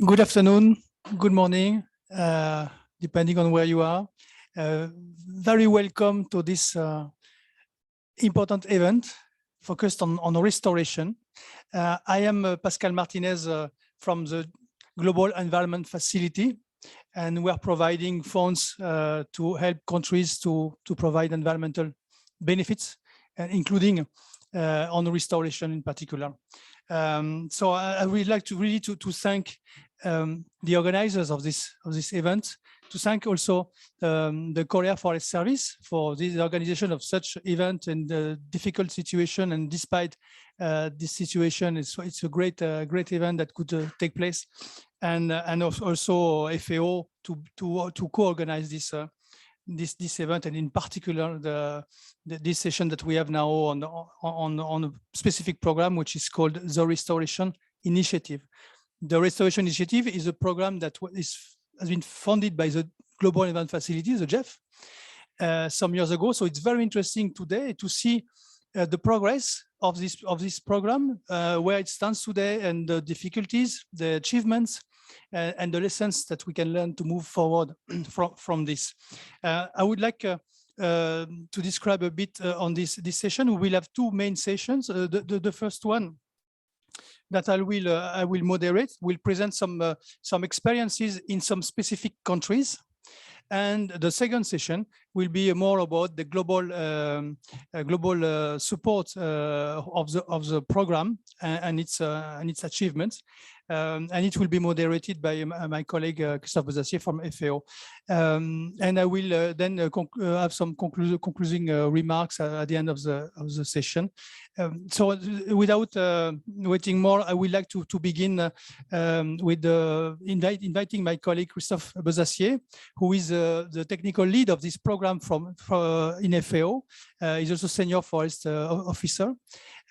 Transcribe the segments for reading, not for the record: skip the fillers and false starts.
Good afternoon, good morning, depending on where you are. Very welcome to this important event focused on restoration. I am Pascal Martinez from the Global Environment Facility, and we are providing funds to help countries to provide environmental benefits, including on restoration in particular. So I would like to really to thank the organizers of this event, to thank also the Korea Forest Service for this organization of such event in the difficult situation. And despite this situation, it's a great event that could take place, and also FAO to co-organize this event, and in particular this session that we have now on a specific program which is called the Restoration Initiative. The Restoration Initiative is a program that has been funded by the Global Environment Facility, the GEF, some years ago. So it's very interesting today to see the progress of this program, where it stands today, and the difficulties, the achievements, and the lessons that we can learn to move forward from this. I would like to describe a bit on this session. We will have two main sessions. The first one that I will moderate will present some experiences in some specific countries, and the second session will be more about the global support of the program and its achievements. And it will be moderated by my colleague Christophe Bezacier from FAO. And I will then have some concluding remarks at the end of the session. So without waiting more, I would like to begin with inviting my colleague Christophe Bezacier, who is the technical lead of this program in FAO. He's also senior forest officer,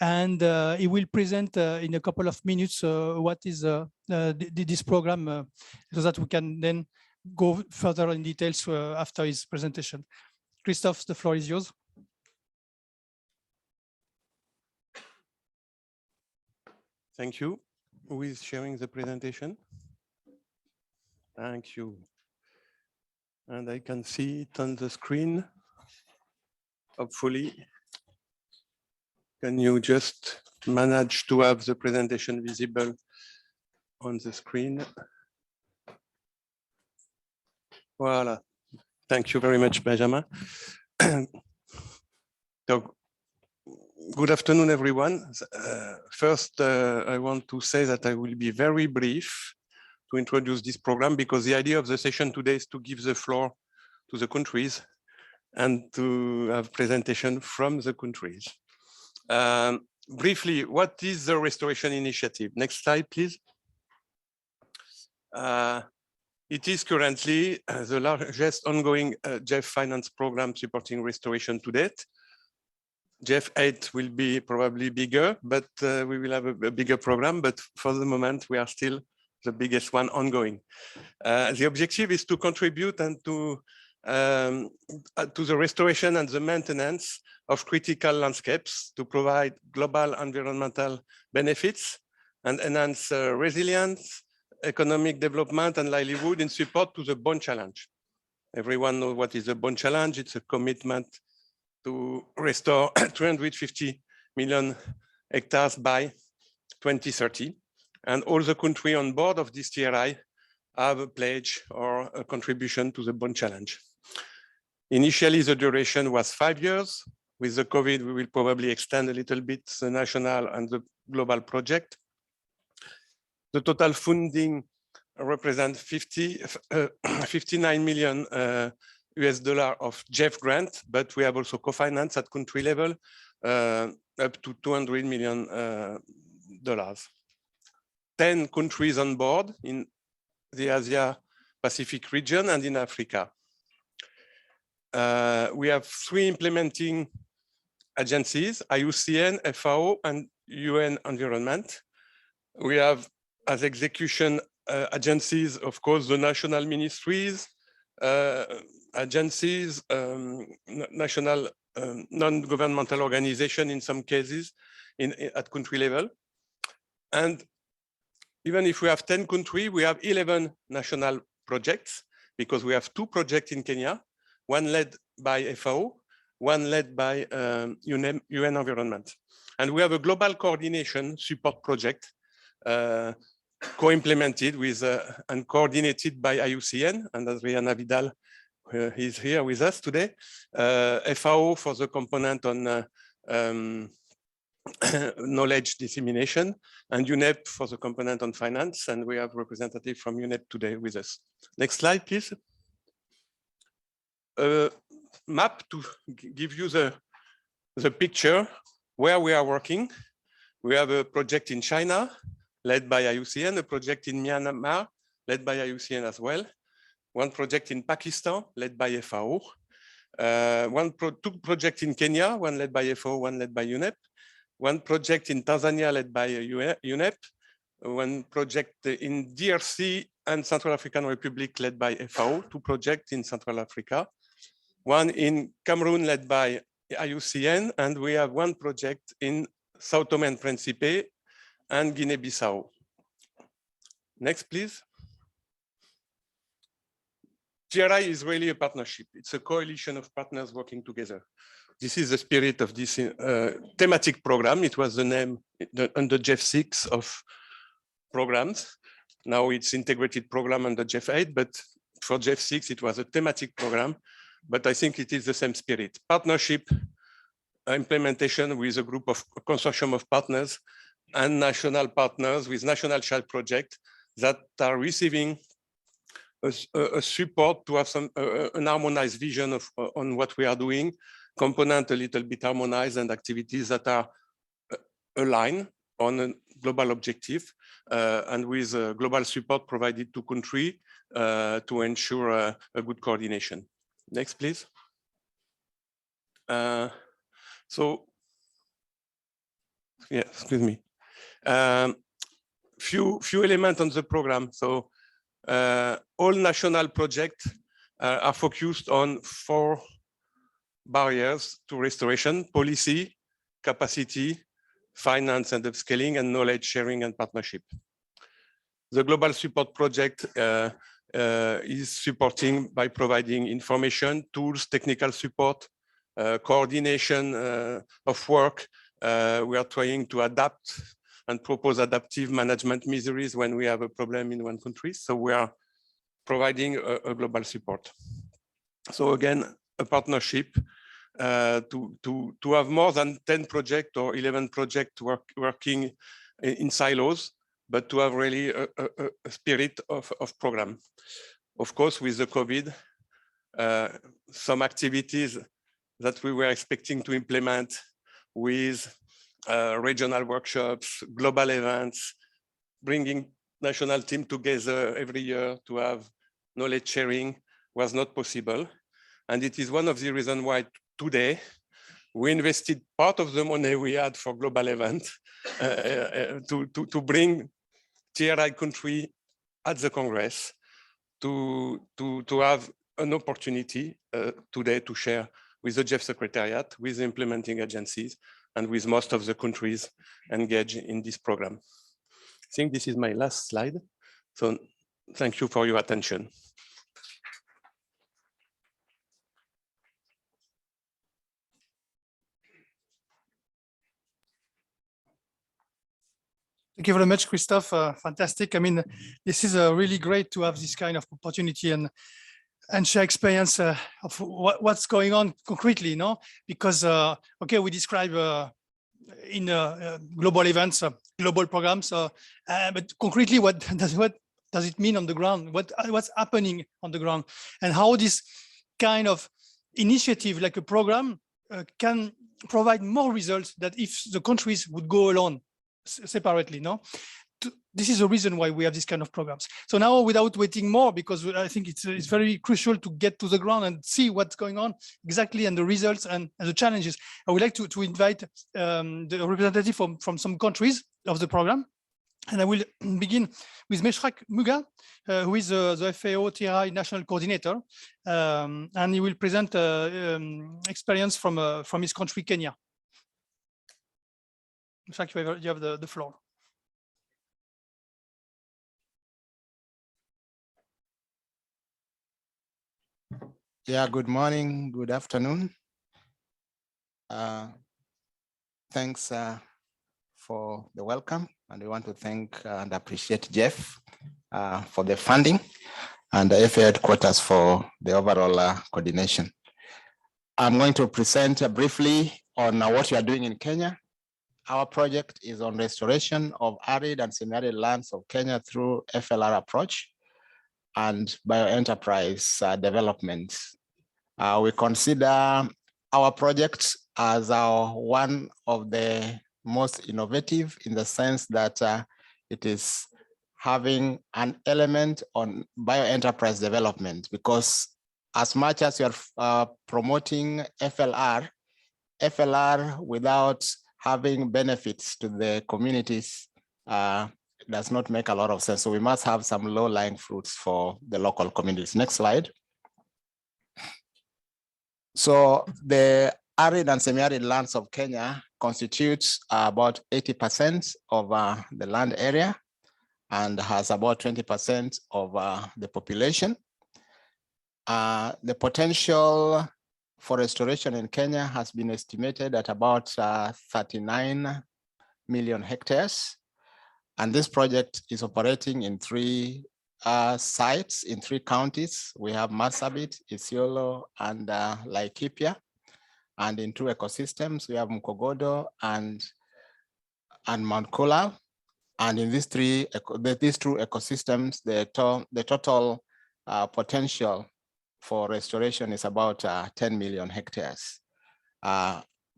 and he will present in a couple of minutes what is this program, so that we can then go further in details after his presentation. Christophe, the floor is yours. Thank you. Who is sharing the presentation? Thank you. And I can see it on the screen, hopefully. Can you just manage to have the presentation visible on the screen? Voila. Thank you very much, Benjamin. So, good afternoon, everyone. First, I want to say that I will be very brief to introduce this program, because the idea of the session today is to give the floor to the countries and to have presentation from the countries. Briefly, what is the Restoration Initiative? Next slide, please. It is currently the largest ongoing GEF finance program supporting restoration to date. GEF 8 will be probably bigger, but we will have a bigger program. But for the moment, we are still the biggest one ongoing. The objective is to contribute and to the restoration and the maintenance of critical landscapes, to provide global environmental benefits and enhance resilience, economic development and livelihood in support to the Bond Challenge. Everyone knows what is the Bond Challenge. It's a commitment to restore 350 million hectares by 2030. And all the countries on board of this TRI have a pledge or a contribution to the Bond Challenge. Initially, the duration was 5 years. With the COVID, we will probably extend a little bit the national and the global project. The total funding represents 59 million US dollar of GEF grant, but we have also co-finance at country level up to $200 million. 10 countries on board in the Asia Pacific region and in Africa. We have 3 implementing agencies: IUCN, FAO, and UN Environment. We have as execution agencies, of course, the national ministries, agencies, national non-governmental organization in some cases at country level. And even if we have 10 countries, we have 11 national projects because we have 2 projects in Kenya, one led by FAO, one led by UN Environment. And we have a global coordination support project co-implemented with and coordinated by IUCN, and Adriana Vidal is here with us today. FAO for the component on knowledge dissemination, and UNEP for the component on finance, and we have representative from UNEP today with us. Next slide, please. A map to give you the picture where we are working. We have a project in China led by IUCN, a project in Myanmar led by IUCN as well, one project in Pakistan led by FAO, 2 projects in Kenya, one led by FAO, one led by UNEP, one project in Tanzania led by UNEP, one project in DRC and Central African Republic led by FAO, 2 projects in Central Africa, one in Cameroon led by IUCN, and we have 1 project in Sao Tome and Principe and Guinea-Bissau. Next, please. GRI is really a partnership. It's a coalition of partners working together. This is the spirit of this thematic program. It was the name under JEF 6 of programs. Now it's integrated program under JEF 8, but for JEF 6, it was a thematic program. But I think it is the same spirit. Partnership, implementation with a group of consortium of partners and national partners with national child projects that are receiving a support to have some an harmonized vision of on what we are doing, component a little bit harmonized, and activities that are aligned on a global objective, and with global support provided to country to ensure a good coordination. Next, please. So, yeah, excuse me. Few elements on the program. So, all national projects are focused on 4 barriers to restoration: policy, capacity, finance and upscaling, and knowledge sharing and partnership. The global support project is supporting by providing information, tools, technical support, coordination of work. We are trying to adapt and propose adaptive management measures when we have a problem in one country. So we are providing a global support. So again, a partnership to have more than 10 projects or 11 projects working in silos, but to have really a spirit of program. Of course, with the COVID, some activities that we were expecting to implement with regional workshops, global events, bringing national team together every year to have knowledge sharing was not possible. And it is one of the reasons why today we invested part of the money we had for global events to bring TRI country at the Congress to have an opportunity today to share with the JEF Secretariat, with the implementing agencies, and with most of the countries engaged in this program. I think this is my last slide. So thank you for your attention. Thank you very much, Christophe. Fantastic. I mean, this is really great to have this kind of opportunity and share experience of what's going on concretely, no? Because okay, we describe in global events, global programs, but concretely, what does it mean on the ground? What's happening on the ground, and how this kind of initiative, like a program, can provide more results than if the countries would go alone separately, no? This is the reason why we have this kind of programs. So now, without waiting more, because I think it's very crucial to get to the ground and see what's going on exactly, and the results and the challenges, I would like to invite the representative from some countries of the program. And I will begin with Meshrak Muga, who is the FAO TRI National Coordinator, and he will present experience from his country, Kenya. Meshrak, you have the floor. Yeah, good morning, good afternoon. Thanks for the welcome, and we want to thank and appreciate Jeff for the funding and the FA headquarters for the overall coordination. I'm going to present briefly on what we are doing in Kenya. Our project is on restoration of arid and semi-arid lands of Kenya through FLR approach and bioenterprise development. We consider our project as one of the most innovative in the sense that it is having an element on bioenterprise development, because as much as you are promoting FLR without having benefits to the communities does not make a lot of sense. So we must have some low-lying fruits for the local communities. Next slide. So the arid and semi-arid lands of Kenya constitutes about 80% of the land area and has about 20% of the population. The potential for restoration in Kenya has been estimated at about 39 million hectares. And this project is operating in 3 sites in 3 counties. We have Marsabit, Isiolo, and Laikipia. And in 2 ecosystems, we have Mkogodo and Mount Kulal. And in these 2 ecosystems, the total potential for restoration is about 10 million hectares.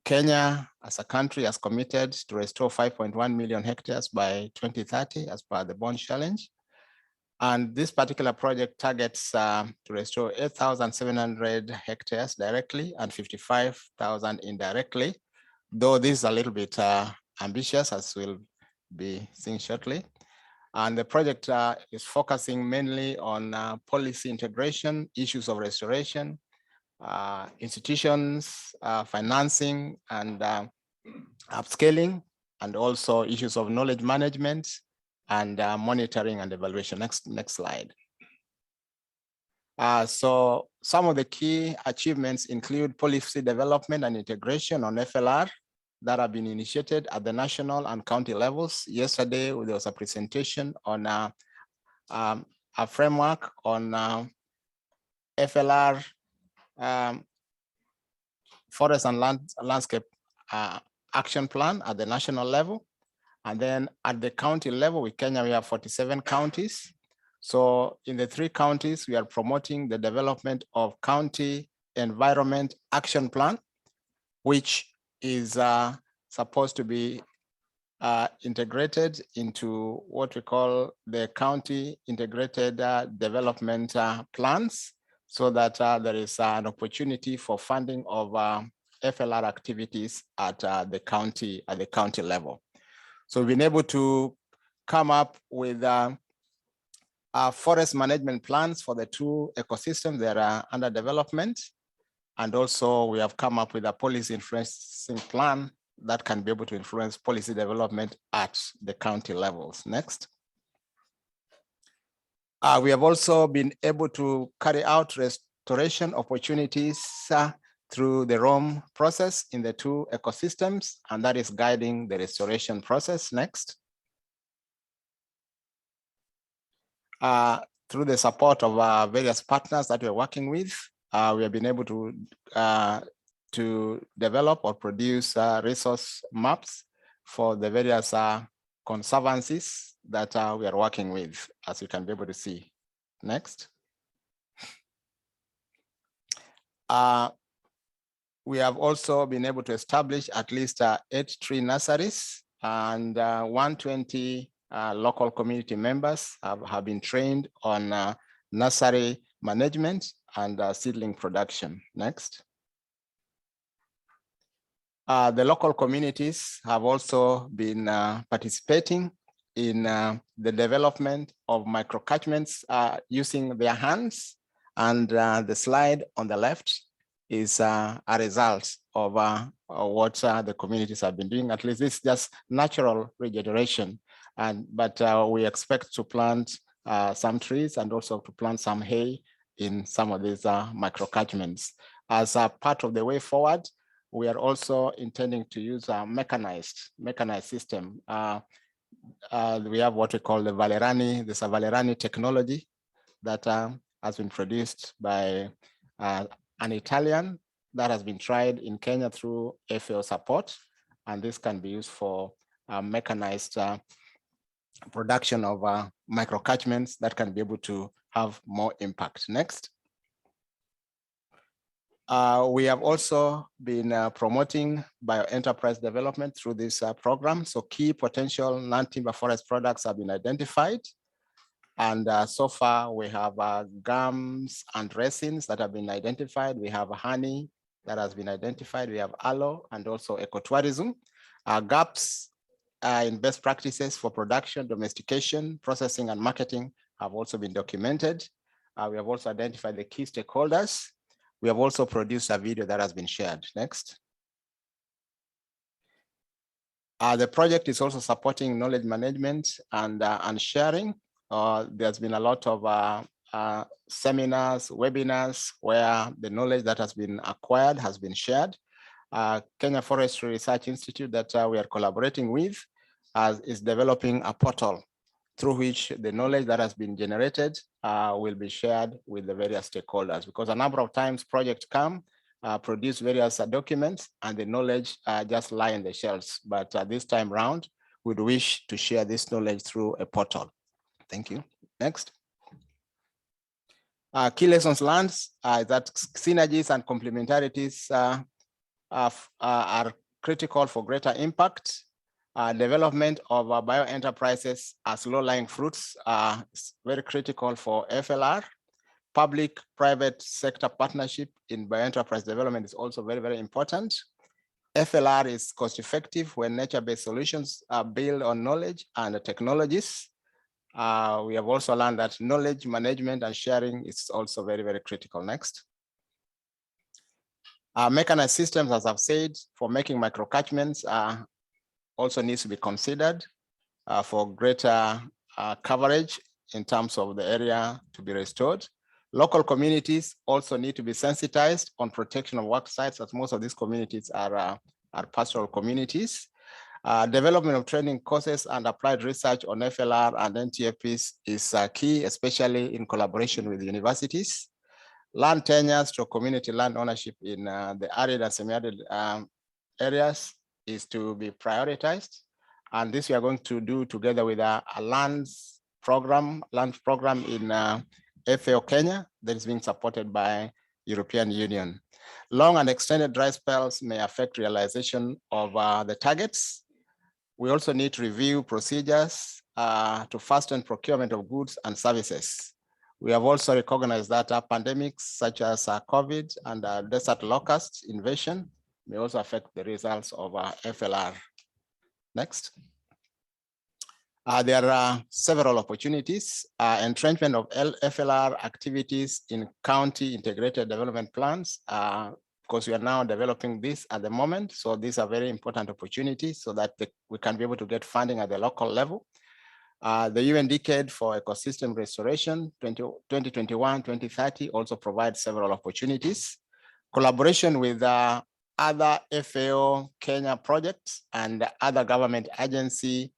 Kenya as a country has committed to restore 5.1 million hectares by 2030 as per the Bond Challenge. And this particular project targets to restore 8,700 hectares directly and 55,000 indirectly, though this is a little bit ambitious, as we'll be seeing shortly. And the project is focusing mainly on policy integration, issues of restoration, institutions, financing, and upscaling, and also issues of knowledge management and monitoring and evaluation. Next slide. So some of the key achievements include policy development and integration on FLR that have been initiated at the national and county levels. Yesterday, there was a presentation on a framework on FLR forest and landscape action plan at the national level. And then at the county level, with Kenya, we have 47 counties. So in the 3 counties, we are promoting the development of county environment action plan, which is supposed to be integrated into what we call the county integrated development plans, so that there is an opportunity for funding of FLR activities at the county level. So we've been able to come up with forest management plans for the 2 ecosystems that are under development. And also we have come up with a policy influencing plan that can be able to influence policy development at the county levels. Next. We have also been able to carry out restoration opportunities through the ROAM process in the 2 ecosystems, and that is guiding the restoration process. Next. Through the support of various partners that we're working with, we have been able to develop or produce resource maps for the various conservancies that we are working with, as you can be able to see. Next. We have also been able to establish at least 8 tree nurseries, and 120 local community members have been trained on nursery management and seedling production. Next. The local communities have also been participating in the development of microcatchments using their hands, and the slide on the left is a result of what the communities have been doing. At least this is just natural regeneration, but we expect to plant some trees and also to plant some hay in some of these microcatchments. As a part of the way forward, we are also intending to use a mechanized system. We have what we call the Valerani. There's a Valerani technology that has been produced by an Italian that has been tried in Kenya through FAO support. And this can be used for mechanized production of microcatchments that can be able to have more impact. Next. We have also been promoting bioenterprise development through this program. So key potential non-timber forest products have been identified. And so far we have gums and resins that have been identified. We have honey that has been identified. We have aloe and also ecotourism. Gaps in best practices for production, domestication, processing, and marketing have also been documented. We have also identified the key stakeholders. We have also produced a video that has been shared. Next. The project is also supporting knowledge management and sharing. There's been a lot of seminars, webinars, where the knowledge that has been acquired has been shared. Kenya Forestry Research Institute that we are collaborating with is developing a portal through which the knowledge that has been generated will be shared with the various stakeholders, because a number of times projects come, produce various documents, and the knowledge just lie in the shelves. But this time round, we'd wish to share this knowledge through a portal. Thank you. Next. Key lessons learned that synergies and complementarities are critical for greater impact. Development of bioenterprises as low-lying fruits is very critical for FLR. Public-private sector partnership in bioenterprise development is also very, very important. FLR is cost-effective when nature-based solutions are built on knowledge and technologies. We have also learned that knowledge management and sharing is also very, very critical. Next. Mechanized systems, as I've said, for making microcatchments also needs to be considered for greater coverage in terms of the area to be restored. Local communities also need to be sensitized on protection of work sites, as most of these communities are pastoral communities. Development of training courses and applied research on FLR and NTFPs is key, especially in collaboration with universities. Land tenures to community land ownership in the arid and semi-arid areas is to be prioritized. And this we are going to do together with a land program in FAO Kenya that is being supported by European Union. Long and extended dry spells may affect realization of the targets. We also need to review procedures to fasten procurement of goods and services. We have also recognized that pandemics such as COVID and desert locust invasion may also affect the results of FLR. Next. There are several opportunities. Entrenchment of FLR activities in county integrated development plans, because we are now developing this at the moment. So these are very important opportunities so that we can be able to get funding at the local level. The UN Decade for Ecosystem Restoration 2021-2030 also provides several opportunities. Collaboration with other FAO Kenya projects and other government agencies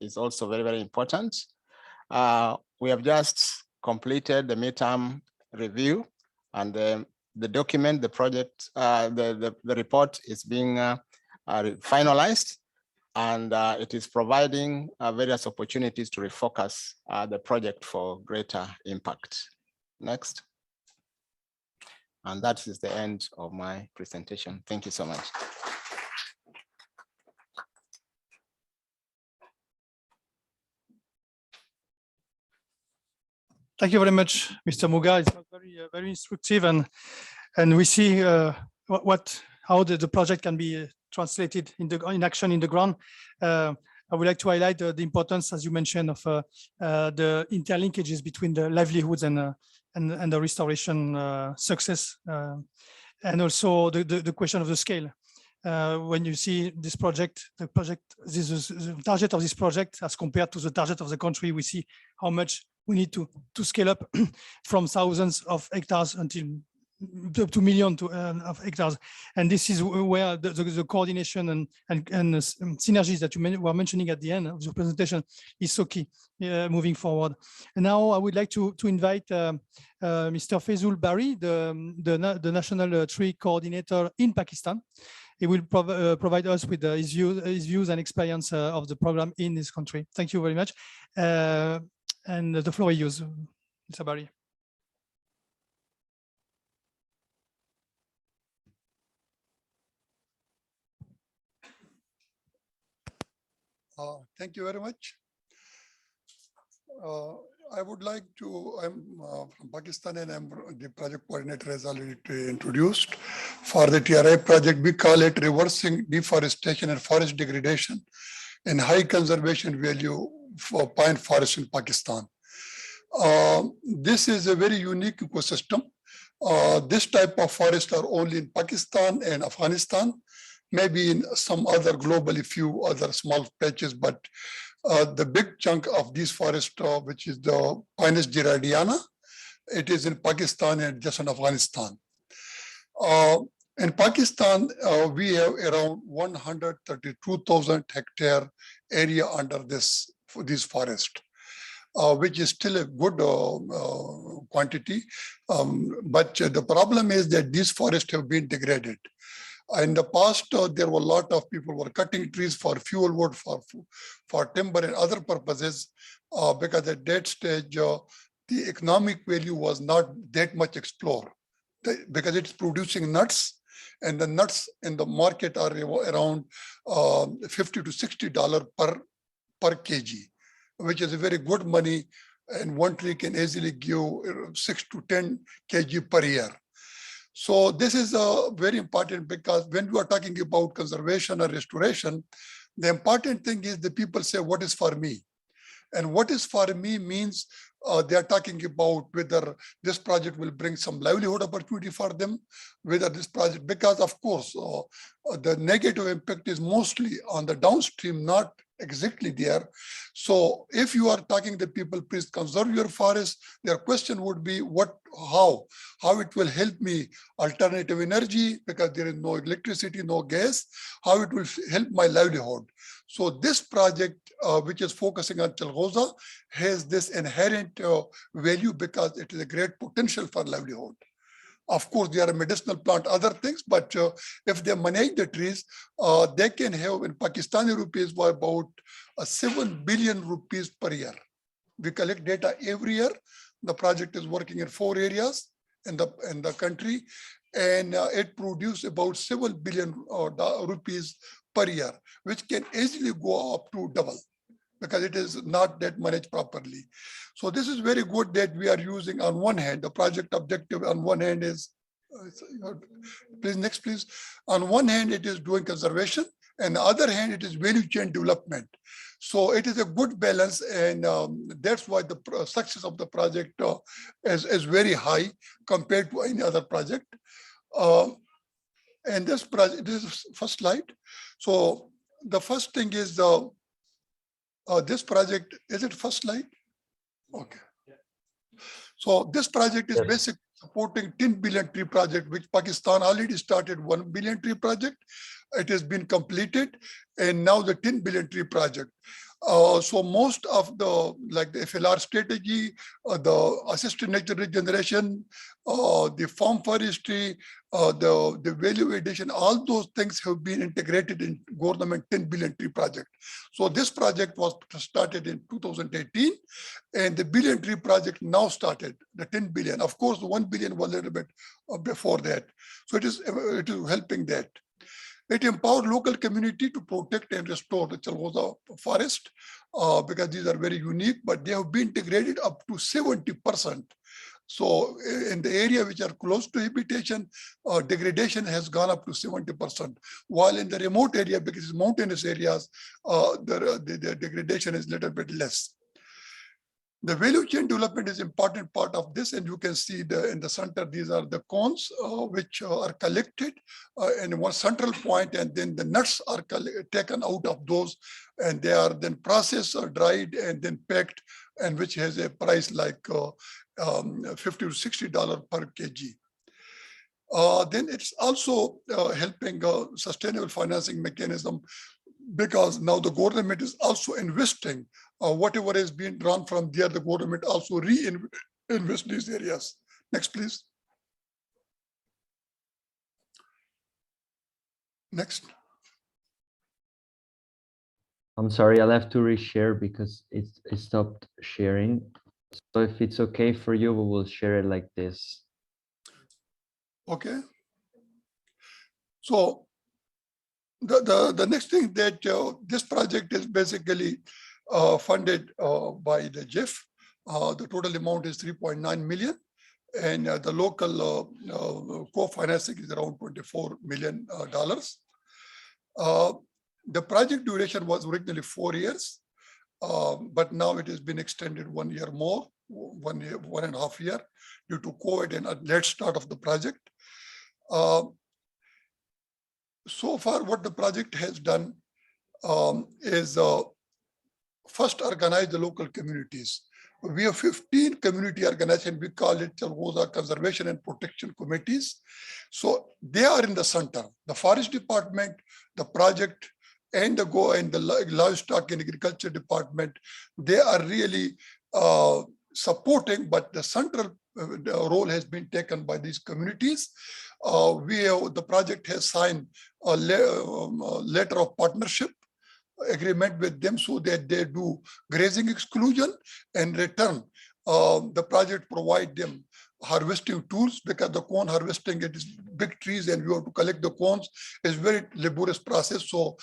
is also very, very important. We have just completed the midterm review, and the document, the project, the report is being finalized, and it is providing various opportunities to refocus the project for greater impact. Next. And that is the end of my presentation. Thank you so much. Thank you very much, Mr. Muga. It's very, very instructive, and we see how the project can be translated in action in the ground. I would like to highlight the importance, as you mentioned, of the interlinkages between the livelihoods and the restoration success, and also the question of the scale. When you see this project, the target of this project as compared to the target of the country, we see how much we need to scale up from thousands of hectares until up to millions of hectares. And this is where the coordination and synergies that you were mentioning at the end of the presentation is so key moving forward. And now I would like to invite Mr. Faizul Bari, the National Tree Coordinator in Pakistan. He will provide us with his views and experience of the program in this country. Thank you very much. And the floor is yours, Mr. Bari. Thank you very much. I would like to, I'm from Pakistan and I'm the project coordinator as already introduced. For the TRI project, we call it reversing deforestation and forest degradation and high conservation value for pine forest in Pakistan. This is a very unique ecosystem. This type of forest are only in Pakistan and Afghanistan, maybe in some other globally few other small patches, but the big chunk of these forests, which is the Pinus gerardiana, it is in Pakistan and just in Afghanistan. In Pakistan, we have around 132,000 hectare area under these forests, which is still a good quantity. But the problem is that these forests have been degraded. In the past, there were a lot of people were cutting trees for fuel wood, for timber and other purposes, because at that stage, the economic value was not that much explored, because it's producing nuts, and the nuts in the market are around $50 to $60 per kg, which is a very good money, and one tree can easily give 6 to 10 kg per year. So this is very important, because when you are talking about conservation or restoration, the important thing is the people say, what is for me? And what is for me means they are talking about whether this project will bring some livelihood opportunity for them, whether this project, because of course, the negative impact is mostly on the downstream, not exactly there. So if you are talking to people, please conserve your forest, their question would be how it will help me alternative energy, because there is no electricity, no gas, how it will help my livelihood. So this project, which is focusing on Chalghoza, has this inherent value because it is a great potential for livelihood. Of course, they are a medicinal plant, other things, but if they manage the trees, they can have in Pakistani rupees for about 7 billion rupees per year. We collect data every year. The project is working in 4 areas in the country, and it produces about 7 billion rupees per year, which can easily go up to double, because it is not that managed properly. So this is very good that we are using, on one hand, the project objective on one hand is, please, next please. On one hand, it is doing conservation, and the other hand, it is value chain development. So it is a good balance, and that's why the success of the project is very high compared to any other project. And this project, this is first slide. So the first thing is this project, is it first slide? Okay. So this project is basically supporting 10 billion tree project, which Pakistan already started 1 billion tree project. It has been completed, and now the 10 billion tree project. So most of the, like the FLR strategy, the assisted nature regeneration, the farm forestry, the value addition, all those things have been integrated in government 10 billion tree project. So this project was started in 2018, and the billion tree project now started, the 10 billion. Of course, the 1 billion was a little bit before that. So it is helping that. It empowered local community to protect and restore the Chalghoza forest, because these are very unique, but they have been degraded up to 70%. So in the area which are close to habitation, degradation has gone up to 70%, while in the remote area, because it's mountainous areas, the degradation is a little bit less. The value chain development is important part of this, and you can see in the center, these are the cones which are collected in one central point, and then the nuts are taken out of those, and they are then processed or dried and then packed, and which has a price like $50 to $60 per kg. Then it's also helping sustainable financing mechanism, because now the government is also investing whatever is being drawn from there, the government also reinvest these areas. Next, please. Next. I'm sorry, I'll have to reshare because it stopped sharing. So if it's okay for you, we will share it like this. Okay. So the next thing that this project is basically funded by the GIF. The total amount is 3.9 million, and the local co-financing is around $24 million. The project duration was originally 4 years, but now it has been extended 1 year more, 1 year, 1.5 years, due to COVID and a late start of the project. So far, what the project has done is first organize the local communities. We have 15 community organizations. We call it Chalgoza Conservation and Protection Committees. So they are in the center. The Forest Department, the project, and the Livestock and Agriculture Department, they are really supporting, but the central role has been taken by these communities. The project has signed a letter of partnership agreement with them so that they do grazing exclusion and return. The project provide them harvesting tools, because the cone harvesting, it is big trees and you have to collect the cones. It's very laborious process. So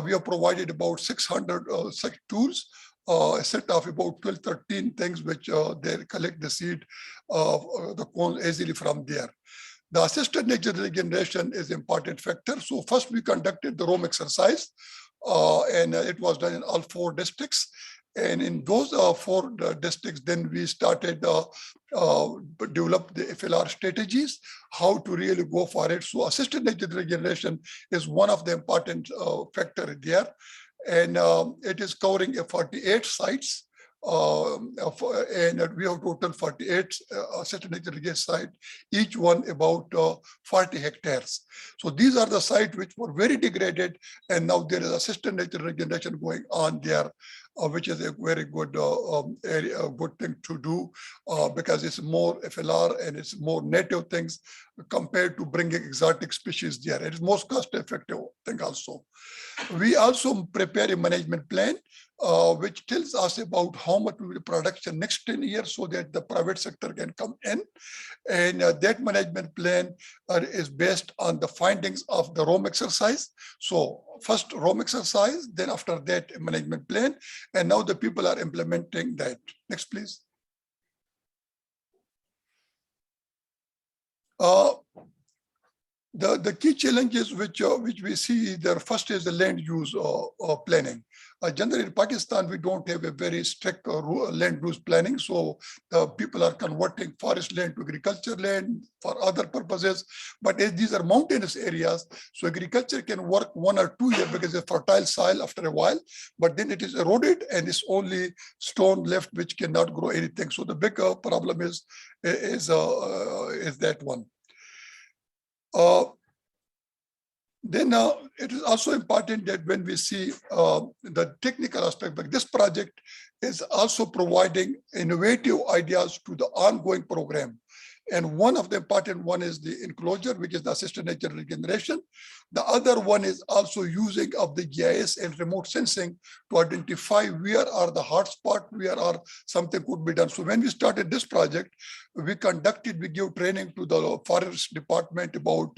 we have provided about 600 such tools, a set of about 12, 13 things which they collect the seed of the cone easily from there. The assisted natural regeneration is an important factor. So first we conducted the roam exercise, and it was done in all 4 districts. And in those 4 districts, then we started develop the FLR strategies, how to really go for it. So assisted natural regeneration is one of the important factor there. And it is covering 48 sites. And we have total 48 assisted natural regeneration sites, each one about 40 hectares. So these are the sites which were very degraded, and now there is assisted natural regeneration going on there, which is a very good area, a good thing to do, because it's more FLR and it's more native things compared to bringing exotic species there. It is most cost-effective thing also. We also prepare a management plan, which tells us about how much will be production next 10 years so that the private sector can come in. And that management plan is based on the findings of the roam exercise. So first roam exercise, then after that management plan. And now the people are implementing that. Next, please. The key challenges which we see there, first is the land use planning. Generally in Pakistan, we don't have a very strict land use planning. So people are converting forest land to agriculture land for other purposes. But as these are mountainous areas, so agriculture can work 1 or 2 years because it's fertile soil after a while, but then it is eroded and it's only stone left which cannot grow anything. So the bigger problem is that one. Then it is also important that when we see the technical aspect, but this project is also providing innovative ideas to the ongoing program. And one of the important one is the enclosure, which is the assisted natural regeneration. The other one is also using of the GIS and remote sensing to identify where are the hotspot, where are something could be done. So when we started this project, we gave training to the forest department, about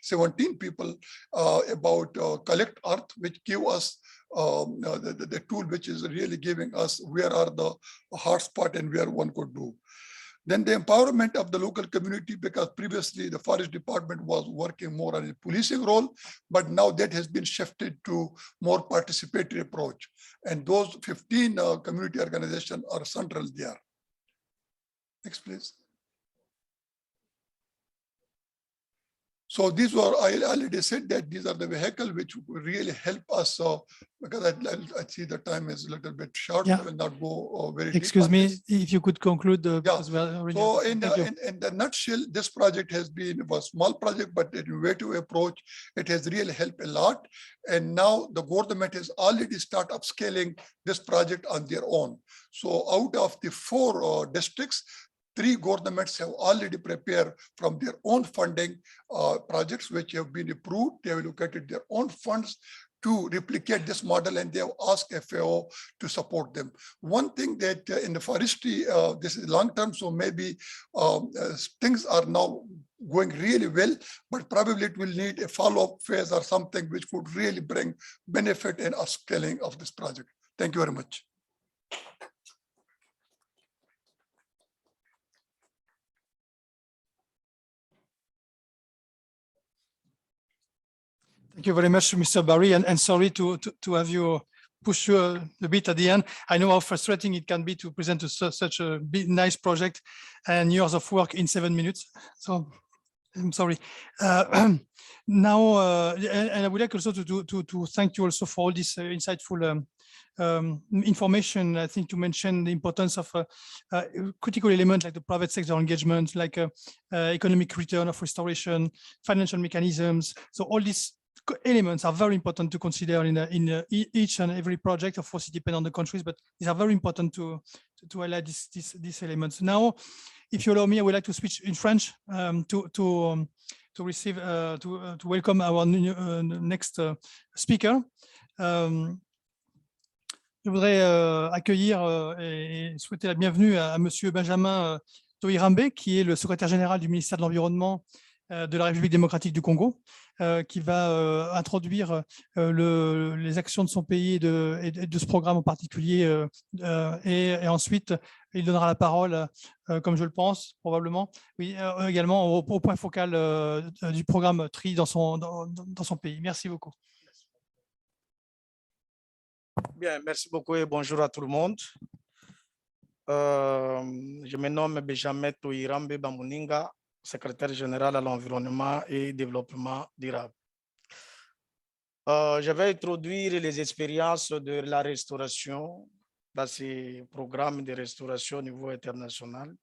17 people, about collect earth, which give us the tool which is really giving us where are the hotspot and where one could do. Then the empowerment of the local community, because previously the forest department was working more on a policing role, but now that has been shifted to more participatory approach. And those 15 community organizations are central there. Next, please. So these were, I already said that these are the vehicles which really help us. Because I see the time is a little bit short. Yeah. I will not go very Excuse deep on me, this. if you could conclude. Yeah. Because we are already- So Thank you. in the nutshell, this project has been a small project, but an innovative approach. It has really helped a lot. And now the government has already started upscaling this project on their own. So out of the 4 districts, 3 governments have already prepared from their own funding projects which have been approved. They have allocated their own funds to replicate this model, and they have asked FAO to support them. One thing that in the forestry, this is long term, so maybe things are now going really well, but probably it will need a follow-up phase or something which would really bring benefit and upscaling of this project. Thank you very much. Thank you very much, Mr. Barry, and sorry to have you push you a bit at the end. I know how frustrating it can be to present such a big, nice project and years of work in 7 minutes. So I'm sorry. Now, and I would like also to thank you also for all this insightful information. I think to mention the importance of critical elements like the private sector engagement, like economic return of restoration, financial mechanisms. So all these elements are very important to consider in each and every project. Of course, it depends on the countries, but these are very important to highlight these elements. Now, if you allow me, I would like to switch in French to welcome our next speaker. Je voudrais accueillir et souhaiter la bienvenue à Monsieur Benjamin Tohirambe, qui est le secrétaire général du ministère de l'Environnement de la République démocratique du Congo, qui va introduire les actions de son pays et de ce programme en particulier. Et ensuite, il donnera la parole, comme je le pense, probablement, oui, également au point focal du programme TRI dans son pays. Merci beaucoup. Bien, merci beaucoup et bonjour à tout le monde. Je me nomme Benjamin Tohirambe Bamuninga, secrétaire général à l'environnement et développement durable. Je vais introduire les expériences de la restauration dans ces programmes de restauration au niveau international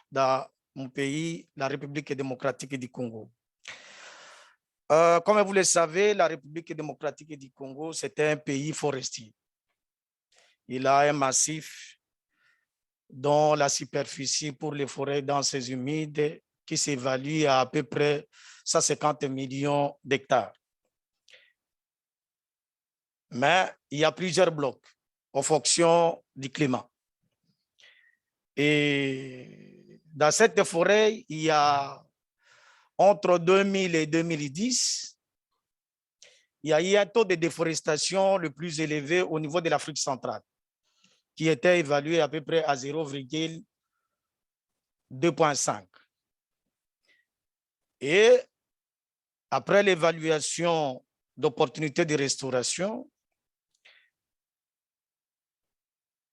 dans mon pays, la République démocratique du Congo. Comme vous le savez, la République démocratique du Congo, c'est un pays forestier. Il a un massif dont la superficie pour les forêts denses et humides qui s'évalue à peu près 150 millions d'hectares. Mais il y a plusieurs blocs en fonction du climat. Et dans cette forêt, il y a entre 2000 et 2010, il y a eu un taux de déforestation le plus élevé au niveau de l'Afrique centrale, qui était évalué à peu près à 0,2,5. Et après l'évaluation d'opportunités de restauration,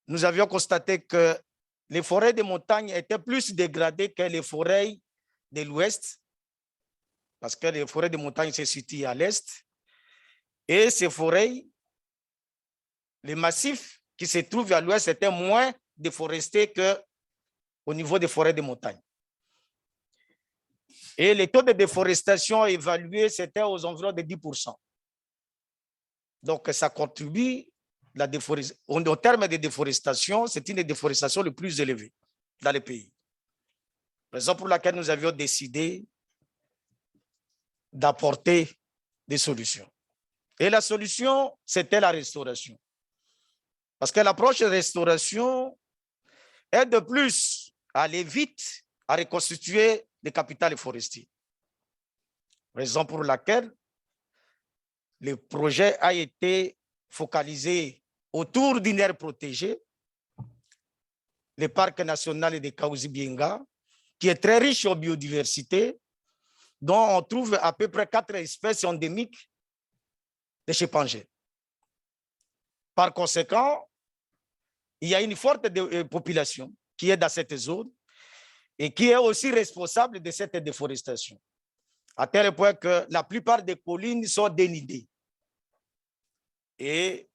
nous avions constaté que les forêts de montagne étaient plus dégradées que les forêts de l'Ouest, parce que les forêts de montagne se situent à l'Est. Et ces forêts, les massifs qui se trouvent à l'Ouest étaient moins déforestés qu'au niveau des forêts de montagne. Et les taux de déforestation évalués, c'était aux environs de 10%. Donc, ça contribue, en termes de déforestation, c'est une des déforestations les plus élevées dans le pays. Raison pour laquelle nous avions décidé d'apporter des solutions. Et la solution, c'était la restauration. Parce que l'approche de restauration est de plus à aller vite à reconstituer les capitales forestiers. Raison pour laquelle le projet a été focalisé autour d'une aire protégée le parc national de Kaouzi-Bienga, qui est très riche en biodiversité, dont on trouve à peu près 4 espèces endémiques de chimpanzés. Par conséquent, il y a une forte population qui est dans cette zone et qui est aussi responsable de cette déforestation. À tel point que la plupart des collines sont dénudées. Et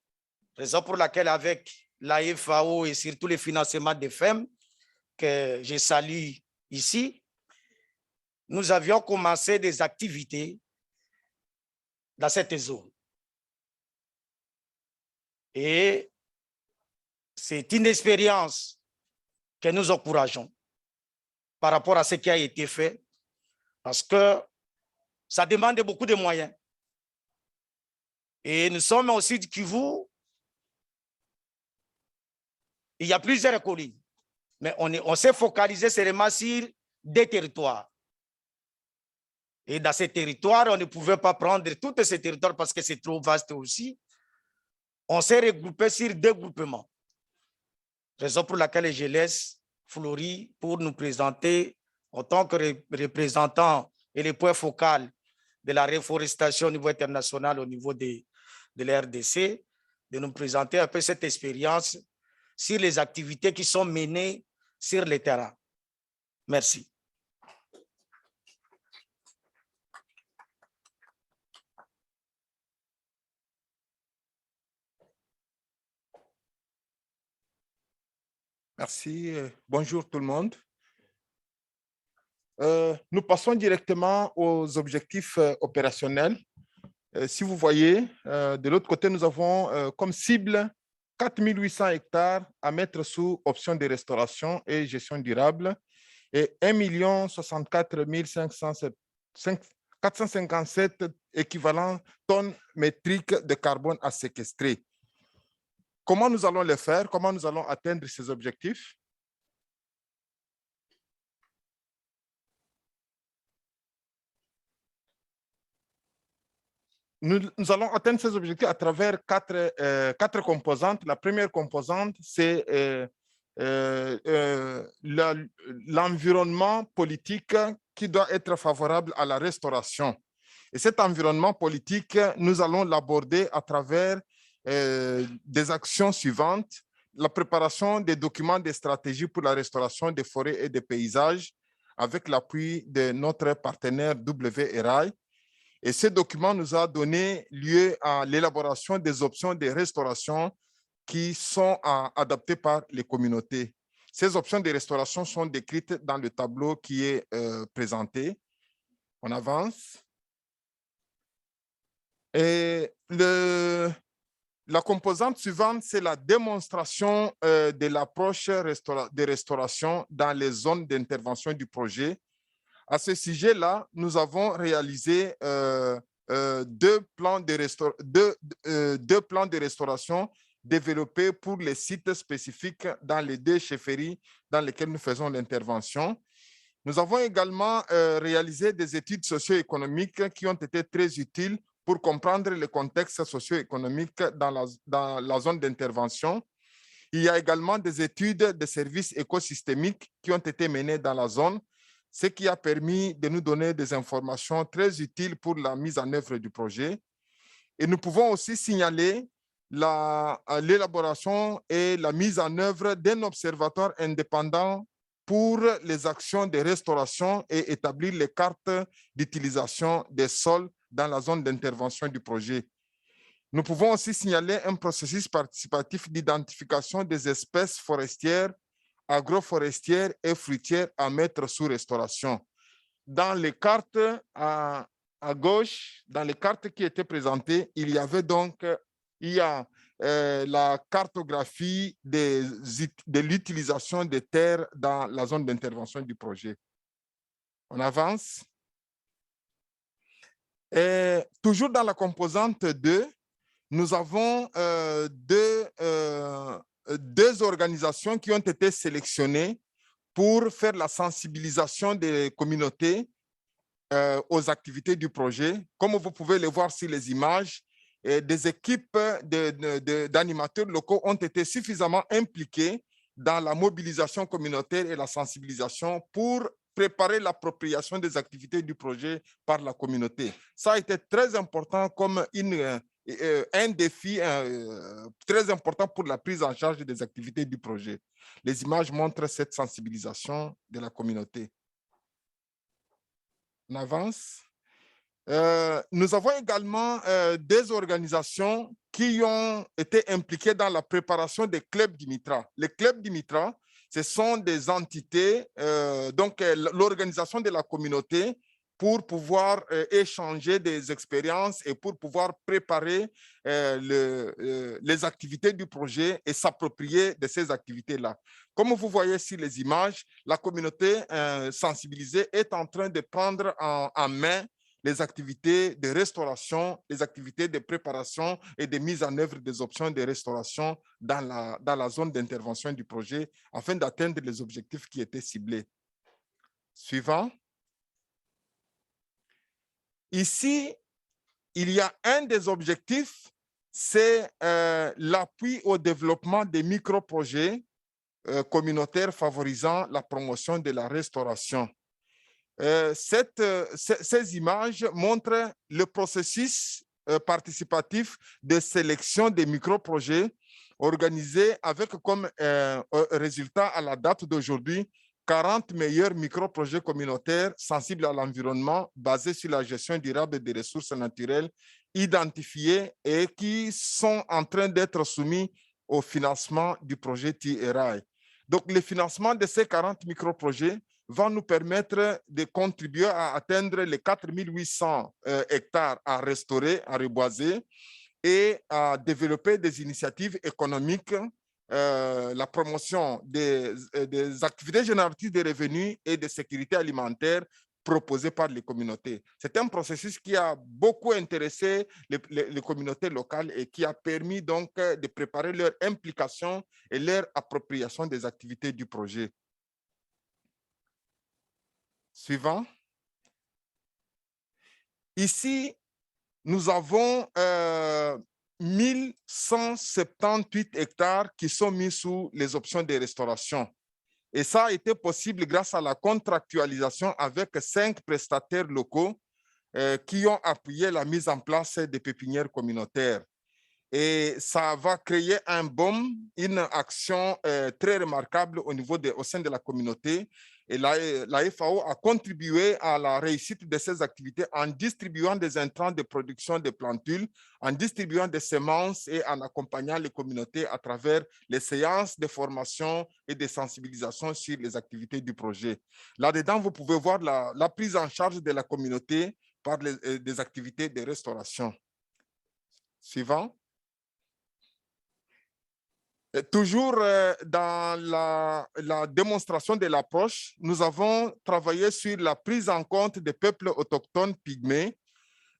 raison pour laquelle avec la FAO et surtout les financements des femmes que je salue ici, nous avions commencé des activités dans cette zone. Et c'est une expérience que nous encourageons par rapport à ce qui a été fait, parce que ça demande beaucoup de moyens. Et nous sommes aussi du Kivu. Il y a plusieurs collines, mais on s'est focalisé seulement sur des territoires. Et dans ces territoires, on ne pouvait pas prendre tous ces territoires parce que c'est trop vaste aussi. On s'est regroupé sur 2 groupements. Raison pour laquelle je laisse Florie pour nous présenter en tant que représentant et le point focal de la reforestation au niveau international, au niveau de la RDC, de nous présenter un peu cette expérience sur les activités qui sont menées sur le terrain. Merci. Merci. Bonjour tout le monde. Nous passons directement aux objectifs opérationnels. Si vous voyez, de l'autre côté, nous avons comme cible 4800 hectares à mettre sous option de restauration et gestion durable et 1 064 457 équivalents tonnes métriques de carbone à séquestrer. Comment nous allons le faire? Comment nous allons atteindre ces objectifs? Nous allons atteindre ces objectifs à travers quatre composantes. La première composante, c'est l'environnement politique qui doit être favorable à la restauration. Et cet environnement politique, nous allons l'aborder à travers des actions suivantes: la préparation des documents de stratégie pour la restauration des forêts et des paysages avec l'appui de notre partenaire WRI. Et ce document nous a donné lieu à l'élaboration des options de restauration qui sont adaptées par les communautés. Ces options de restauration sont décrites dans le tableau qui est présenté. On avance. Et la composante suivante, c'est la démonstration de l'approche de restauration dans les zones d'intervention du projet. À ce sujet-là, nous avons réalisé 2 plans de restauration développés pour les sites spécifiques dans les 2 chefferies dans lesquelles nous faisons l'intervention. Nous avons également réalisé des études socio-économiques qui ont été très utiles pour comprendre le contexte socio-économique dans la zone d'intervention. Il y a également des études de services écosystémiques qui ont été menées dans la zone, ce qui a permis de nous donner des informations très utiles pour la mise en œuvre du projet. Et nous pouvons aussi signaler l'élaboration et la mise en œuvre d'un observatoire indépendant pour les actions de restauration et établir les cartes d'utilisation des sols dans la zone d'intervention du projet. Nous pouvons aussi signaler un processus participatif d'identification des espèces forestières, agroforestières et fruitières à mettre sous restauration. Dans les cartes à gauche, dans les cartes qui étaient présentées, il y avait donc la cartographie de l'utilisation des terres dans la zone d'intervention du projet. On avance. Et toujours dans la composante 2, nous avons deux organisations qui ont été sélectionnées pour faire la sensibilisation des communautés aux activités du projet. Comme vous pouvez le voir sur les images, des équipes d'animateurs locaux ont été suffisamment impliquées dans la mobilisation communautaire et la sensibilisation pour préparer l'appropriation des activités du projet par la communauté. Ça a été très important comme un défi très important pour la prise en charge des activités du projet. Les images montrent cette sensibilisation de la communauté. On avance. Nous avons également des organisations qui ont été impliquées dans la préparation des clubs d'Imitra. Les clubs d'Imitra, ce sont des entités, donc l'organisation de la communauté pour pouvoir échanger des expériences et pour pouvoir préparer les activités du projet et s'approprier de ces activités-là. Comme vous voyez sur les images, la communauté sensibilisée est en train de prendre en main les activités de restauration, les activités de préparation et de mise en œuvre des options de restauration dans la zone d'intervention du projet afin d'atteindre les objectifs qui étaient ciblés. Suivant. Ici, il y a un des objectifs, c'est l'appui au développement des micro-projets communautaires favorisant la promotion de la restauration. Ces images montrent le processus participatif de sélection des micro-projets organisés avec comme résultat à la date d'aujourd'hui 40 meilleurs micro-projets communautaires sensibles à l'environnement basés sur la gestion durable des ressources naturelles identifiés et qui sont en train d'être soumis au financement du projet TRI. Donc, le financement de ces 40 micro-projets va nous permettre de contribuer à atteindre les 4800 hectares à restaurer, à reboiser et à développer des initiatives économiques, la promotion des activités génératrices de revenus et de sécurité alimentaire proposées par les communautés. C'est un processus qui a beaucoup intéressé les communautés locales et qui a permis donc de préparer leur implication et leur appropriation des activités du projet. Suivant. Ici, nous avons 1178 hectares qui sont mis sous les options de restauration. Et ça a été possible grâce à la contractualisation avec 5 prestataires locaux qui ont appuyé la mise en place des pépinières communautaires. Et ça va créer un baume, une action très remarquable au sein de la communauté. Et la FAO a contribué à la réussite de ces activités en distribuant des intrants de production de plantules, en distribuant des semences et en accompagnant les communautés à travers les séances de formation et de sensibilisation sur les activités du projet. Là-dedans, vous pouvez voir la prise en charge de la communauté par des activités de restauration. Suivant. Toujours dans la démonstration de l'approche, nous avons travaillé sur la prise en compte des peuples autochtones pygmées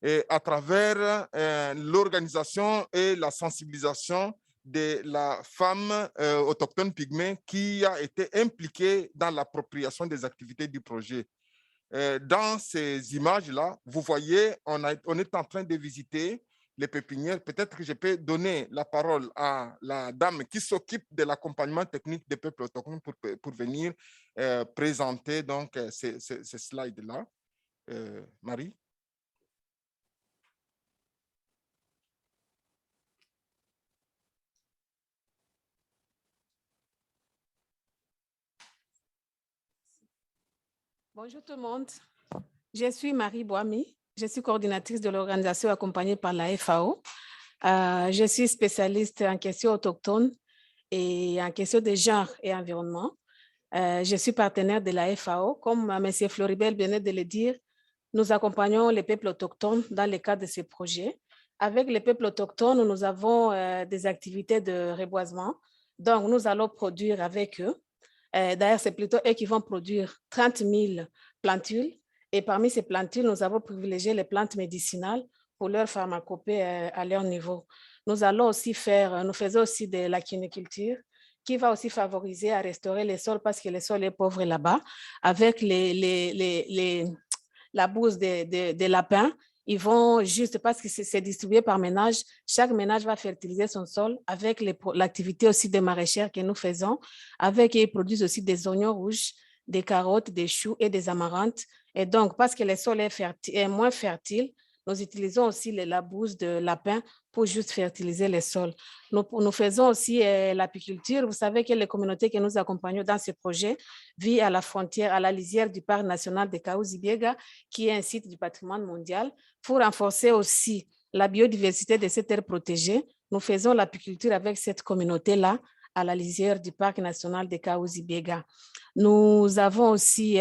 et à travers l'organisation et la sensibilisation de la femme autochtone pygmée qui a été impliquée dans l'appropriation des activités du projet. Dans ces images-là, vous voyez, on est en train de visiter les pépinières. Peut-être que je peux donner la parole à la dame qui s'occupe de l'accompagnement technique des peuples autochtones pour venir présenter donc ces slides-là. Marie. Bonjour tout le monde, je suis Marie Boami, je suis coordinatrice de l'organisation accompagnée par la FAO. Je suis spécialiste en questions autochtones et en questions de genre et environnement. Je suis partenaire de la FAO. Comme M. Floribel venait de le dire, nous accompagnons les peuples autochtones dans le cadre de ces projets. Avec les peuples autochtones, nous avons des activités de reboisement. Donc, nous allons produire avec eux. D'ailleurs, c'est plutôt eux qui vont produire 30 000 plantules. Et parmi ces plantules, nous avons privilégié les plantes médicinales pour leur pharmacopée à leur niveau. Nous faisons aussi de la quiniculture qui va aussi favoriser à restaurer les sols parce que le sol est pauvre là-bas avec la bouse des lapins ils vont juste, parce que c'est distribué par ménage, chaque ménage va fertiliser son sol avec l'activité aussi des maraîchères que nous faisons, ils produisent aussi des oignons rouges, des carottes, des choux et des amarantes. Et donc, parce que le sol est moins fertile, nous utilisons aussi la bouse de lapin pour juste fertiliser les sols. Nous faisons aussi l'apiculture. Vous savez que les communautés que nous accompagnons dans ce projet vivent à la frontière, à la lisière du parc national de Kahuzi-Biega, qui est un site du patrimoine mondial. Pour renforcer aussi la biodiversité de cette aire protégée, nous faisons l'apiculture avec cette communauté-là à la lisière du parc national de Kahuzi-Biega. Nous avons aussi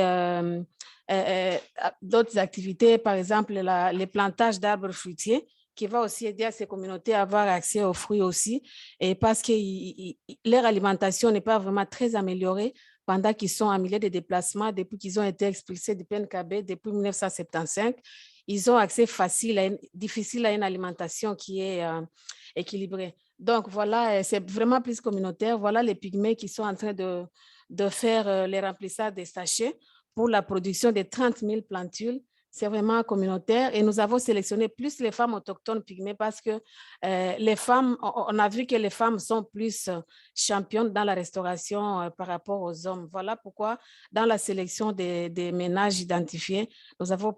d'autres activités, par exemple les plantages d'arbres fruitiers, qui va aussi aider à ces communautés à avoir accès aux fruits aussi, et parce que leur alimentation n'est pas vraiment très améliorée pendant qu'ils sont en milieu de déplacement, depuis qu'ils ont été expulsés du PNKB depuis 1975. Ils ont accès difficile à une alimentation qui est équilibrée. Donc voilà, c'est vraiment plus communautaire. Voilà les pygmées qui sont en train de faire les remplissages des sachets pour la production de 30 000 plantules. C'est vraiment communautaire et nous avons sélectionné plus les femmes autochtones pygmées parce que les femmes, on a vu que les femmes sont plus championnes dans la restauration par rapport aux hommes. Voilà pourquoi dans la sélection des ménages identifiés, nous avons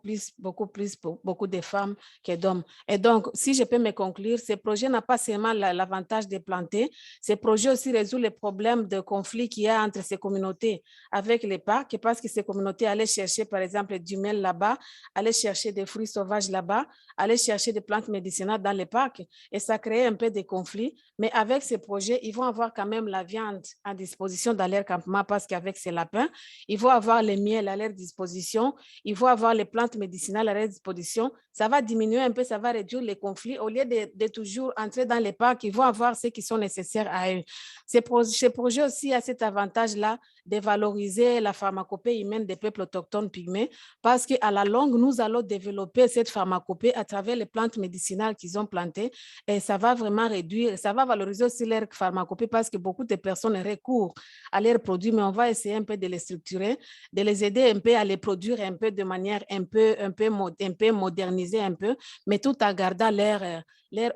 beaucoup de femmes que d'hommes. Et donc, si je peux me conclure, ce projet n'a pas seulement l'avantage de planter, ce projet aussi résout les problèmes de conflit qu'il y a entre ces communautés avec les parcs, parce que ces communautés allaient chercher, par exemple, du miel là-bas, aller chercher des fruits sauvages là-bas, aller chercher des plantes médicinales dans les parcs, et ça crée un peu de conflits. Mais avec ces projets, ils vont avoir quand même la viande à disposition dans leur campement parce qu'avec ces lapins, ils vont avoir le miel à leur disposition, ils vont avoir les plantes médicinales à leur disposition. Ça va diminuer un peu, ça va réduire les conflits. Au lieu de toujours entrer dans les parcs, ils vont avoir ce qui sont nécessaires à eux. Ces projets aussi a cet avantage-là de valoriser la pharmacopée humaine des peuples autochtones pygmées parce qu'à la longue, nous allons développer cette pharmacopée à travers les plantes médicinales qu'ils ont plantées et ça va vraiment réduire, ça va valoriser aussi leur pharmacopée parce que beaucoup de personnes recourent à leurs produits, mais on va essayer un peu de les structurer, de les aider un peu à les produire un peu de manière un peu modernisée un peu, mais tout en gardant leur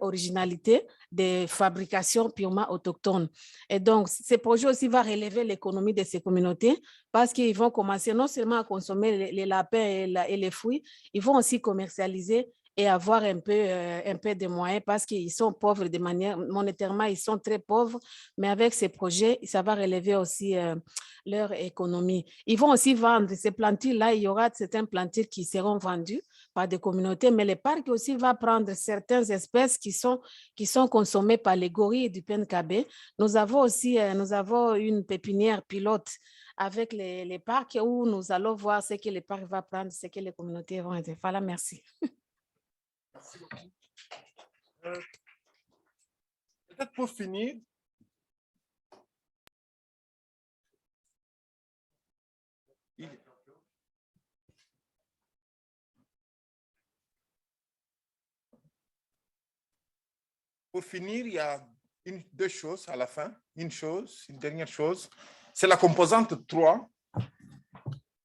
originalité de fabrication purement autochtone. Et donc, ce projet aussi va relever l'économie de ces communautés parce qu'ils vont commencer non seulement à consommer les lapins et les fruits, ils vont aussi commercialiser et avoir un peu de moyens parce qu'ils sont pauvres de manière monétairement, ils sont très pauvres, mais avec ces projets, ça va relever aussi leur économie. Ils vont aussi vendre ces plantules-là, il y aura certains plantules qui seront vendus par des communautés, mais le parc aussi va prendre certaines espèces qui sont consommées par les gorilles du PNKB. Nous avons aussi une pépinière pilote avec les parcs où nous allons voir ce que les parcs vont prendre, ce que les communautés vont être. Voilà, merci. Merci beaucoup. Peut-être pour finir, il y a deux choses à la fin. Une dernière chose, c'est la composante 3.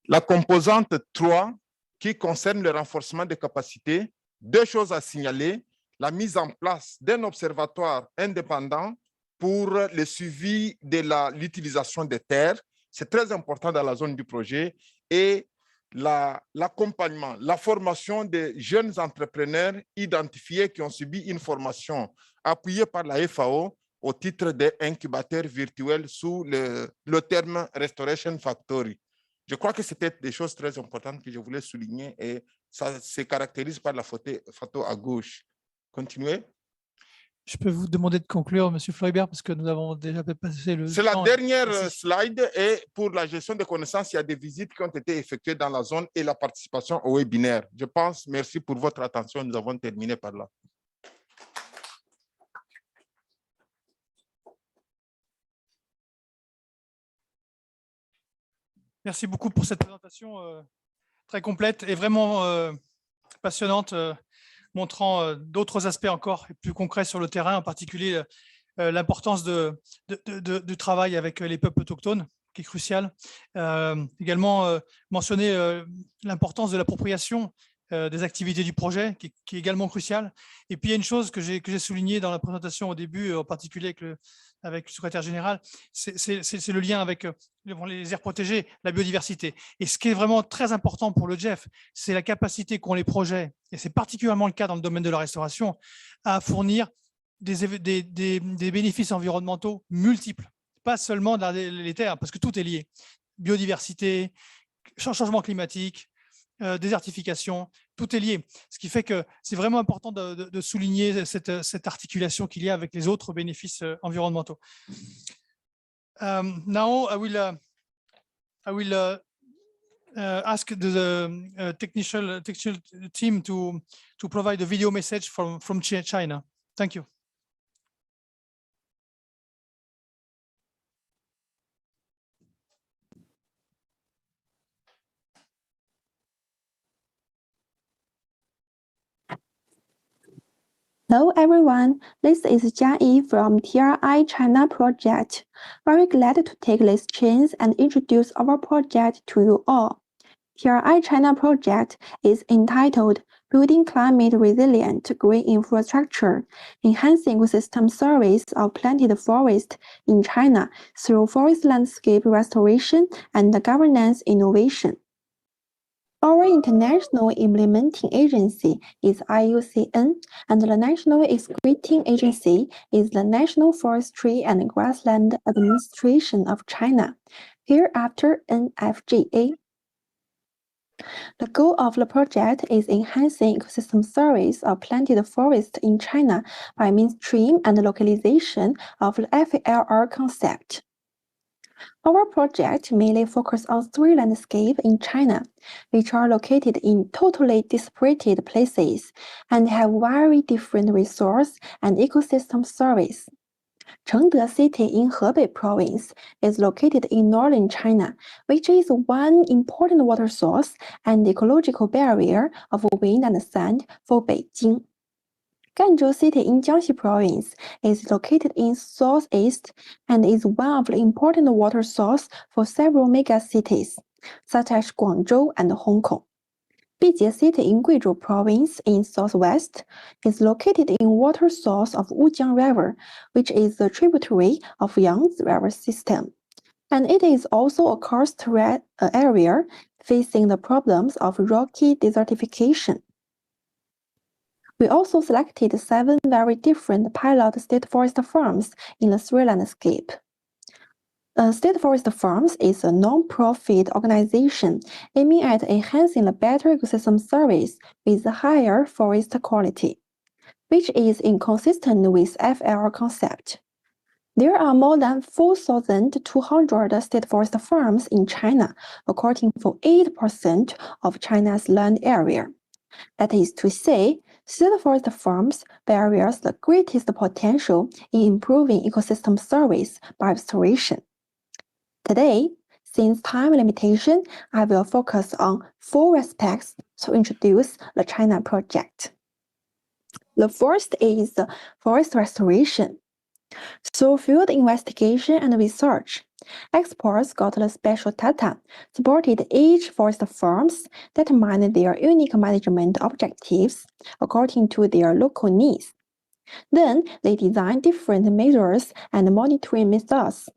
La composante 3 qui concerne le renforcement des capacités. Deux choses à signaler, la mise en place d'un observatoire indépendant pour le suivi de l'utilisation des terres. C'est très important dans la zone du projet. Et l'accompagnement, la formation des jeunes entrepreneurs identifiés qui ont subi une formation appuyée par la FAO au titre d'incubateur virtuel sous le terme Restoration Factory. Je crois que c'était des choses très importantes que je voulais souligner et ça se caractérise par la photo à gauche. Continuez. Je peux vous demander de conclure, M. Floribert, parce que nous avons déjà passé le temps. C'est la dernière slide et pour la gestion des connaissances, il y a des visites qui ont été effectuées dans la zone et la participation au webinaire. Je pense, merci pour votre attention, nous avons terminé par là. Merci beaucoup pour cette présentation très complète et vraiment passionnante, montrant d'autres aspects encore plus concrets sur le terrain, en particulier l'importance du travail avec les peuples autochtones, qui est crucial. Également mentionner l'importance de l'appropriation des activités du projet, qui est également crucial. Et puis, il y a une chose que j'ai soulignée dans la présentation au début, en particulier avec le secrétaire général, c'est le lien avec les aires protégées, la biodiversité. Et ce qui est vraiment très important pour le GEF, c'est la capacité qu'ont les projets, et c'est particulièrement le cas dans le domaine de la restauration, à fournir des bénéfices environnementaux multiples, pas seulement les terres, parce que tout est lié. Biodiversité, changement climatique, désertification, tout est lié. Ce qui fait que c'est vraiment important de souligner cette articulation qu'il y a avec les autres bénéfices environnementaux. Now, I will ask the technical team to provide a video message from China. Thank you. Hello everyone, this is Jia Yi from TRI China project. Very glad to take this chance and introduce our project to you all. TRI China project is entitled Building Climate Resilient Green Infrastructure, Enhancing Ecosystem Service of Planted Forest in China through Forest Landscape Restoration and Governance Innovation. Our international implementing agency is IUCN, and the national executing agency is the National Forestry and Grassland Administration of China, hereafter NFGA. The goal of the project is enhancing ecosystem service of planted forest in China by mainstream and localization of the FLR concept. Our project mainly focuses on 3 landscapes in China, which are located in totally disparate places and have very different resource and ecosystem service. Chengde City in Hebei Province is located in northern China, which is one important water source and ecological barrier of wind and sand for Beijing. Ganzhou City in Jiangxi Province is located in southeast and is one of the important water sources for several mega cities, such as Guangzhou and Hong Kong. Bijie City in Guizhou Province in southwest is located in water source of Wujiang River, which is a tributary of Yangtze River system. And it is also a karst area facing the problems of rocky desertification. We also selected 7 very different pilot state forest farms in the 3 landscape. State Forest Farms is a non-profit organization aiming at enhancing the better ecosystem service with higher forest quality, which is inconsistent with FLR concept. There are more than 4,200 state forest farms in China, accounting for 8% of China's land area. That is to say, state forest farms bears the greatest potential in improving ecosystem service by restoration. Today, since time limitation, I will focus on 4 aspects to introduce the China project. The first is the forest restoration. Through field investigation and research, experts got the special data, supported each forest farms, determined their unique management objectives according to their local needs. Then they designed different measures and monitoring methods.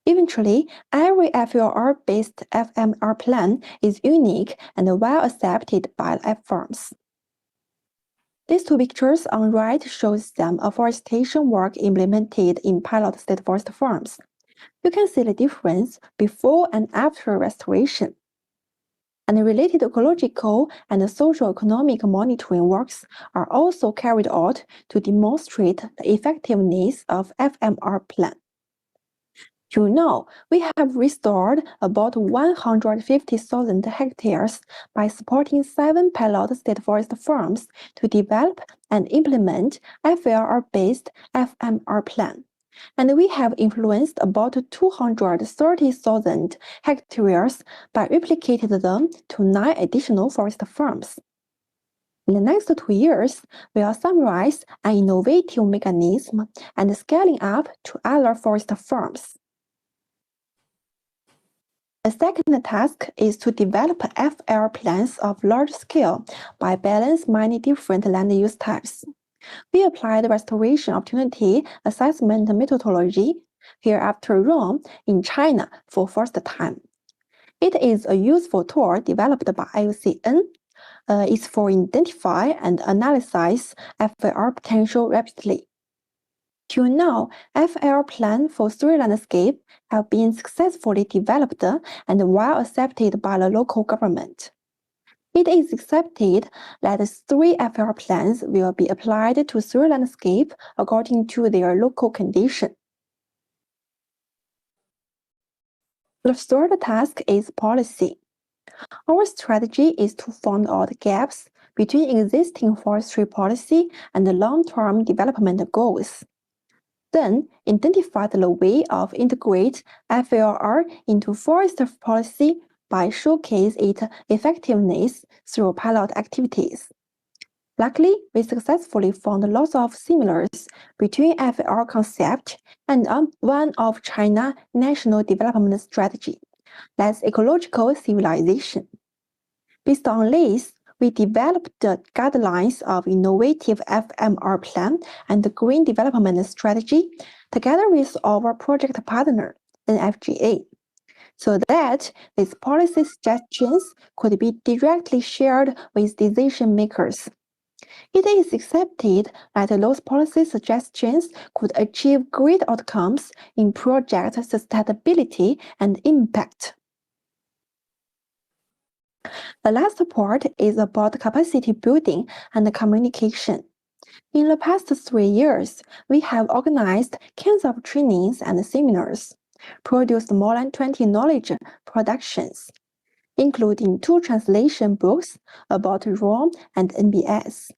Eventually, every FLR-based FMR plan is unique and well accepted by the farms. These 2 pictures on right shows some afforestation work implemented in pilot state forest farms. You can see the difference before and after restoration. And related ecological and socio-economic monitoring works are also carried out to demonstrate the effectiveness of FMR plan. You know, we have restored about 150,000 hectares by supporting 7 pilot state forest farms to develop and implement FLR-based FMR plan. And we have influenced about 230,000 hectares by replicating them to 9 additional forest farms. In the next 2 years, we will summarize an innovative mechanism and scaling up to other forest farms. A second task is to develop FL plans of large scale by balance many different land use types. We applied restoration opportunity assessment methodology here after Rome in China for first time. It is a useful tool developed by IUCN. It's for identify and analyze FAR potential rapidly. Till now, FAR plan for 3 landscape have been successfully developed and well accepted by the local government. It is accepted that 3 FAR plans will be applied to 3 landscape according to their local condition. The third task is policy. Our strategy is to find out gaps between existing forestry policy and the long-term development goals. Then identify the way of integrate FAR into forest policy by showcase its effectiveness through pilot activities. Luckily, we successfully found lots of similarities between FAR concept and one of China's national development strategy, that's ecological civilization. Based on this, we developed the guidelines of innovative FMR plan and the green development strategy together with our project partner, NFGA, so that these policy suggestions could be directly shared with decision makers. It is accepted that those policy suggestions could achieve great outcomes in project sustainability and impact. The last part is about capacity building and communication. In the past 3 years, we have organized kinds of trainings and seminars, produced more than 20 knowledge productions, including 2 translation books about Rome and NBS.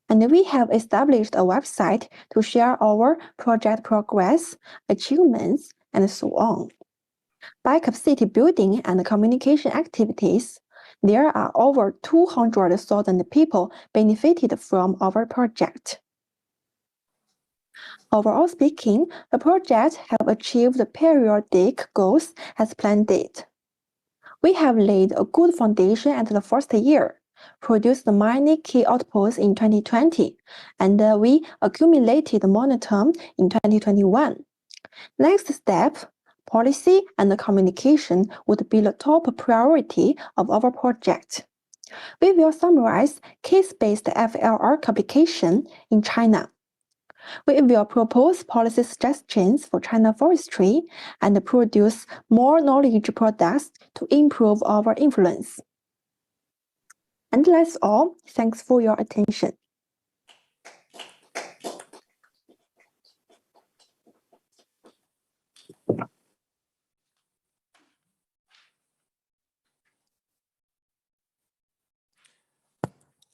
And we have established a website to share our project progress, achievements, and so on. By capacity building and communication activities, there are over 200,000 people benefited from our project. Overall speaking, the project have achieved the periodic goals as planned. We have laid a good foundation at the first year, produced many key outputs in 2020, and we accumulated momentum in 2021. Next step, policy and communication would be the top priority of our project. We will summarize case-based FLR application in China. We will propose policy suggestions for China forestry and produce more knowledge products to improve our influence. And that's all. Thanks for your attention.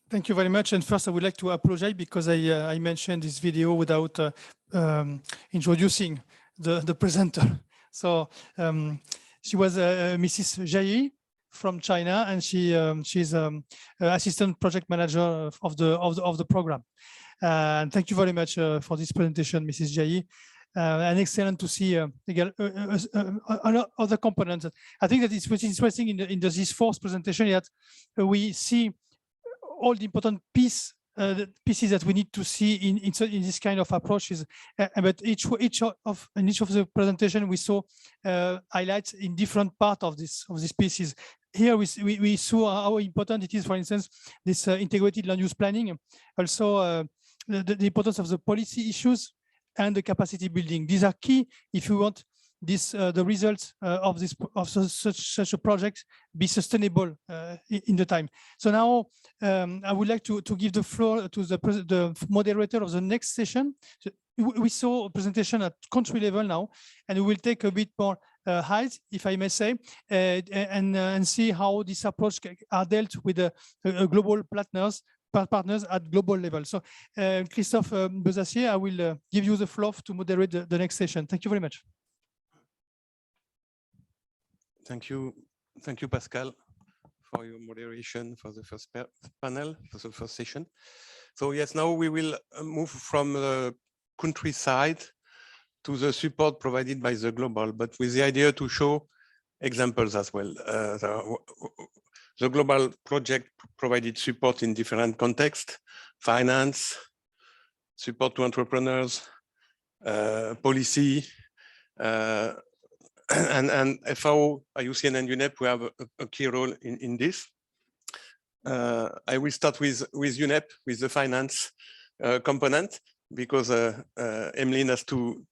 Thank you very much. And first, I would like to apologize because I mentioned this video without introducing the presenter. So she was Mrs. Jai from China, and she's assistant project manager of the program. And thank you very much for this presentation, Mrs. Jai. And excellent to see again other components. I think that it's what's interesting in this fourth presentation that we see all the important pieces that we need to see in this kind of approaches. But each of the presentation we saw highlights in different part of these pieces. Here we saw how important it is, for instance, this integrated land use planning, also the importance of the policy issues and the capacity building. These are key if you want the results of such a project be sustainable in the time. So now I would like to give the floor to the moderator of the next session. So we saw a presentation at country level now, and we will take a bit more height, if I may say, and see how this approach are dealt with global partners at global level. So Christophe Bezassier, I will give you the floor to moderate the next session. Thank you very much. Thank you, Pascal, for your moderation for the first panel, for the first session. So yes, now we will move from the countryside to the support provided by the global, but with the idea to show examples as well. The global project provided support in different contexts: finance, support to entrepreneurs, policy, and FAO, IUCN, and UNEP, we have a key role in this. I will start with UNEP, with the finance component, because Emmeline has to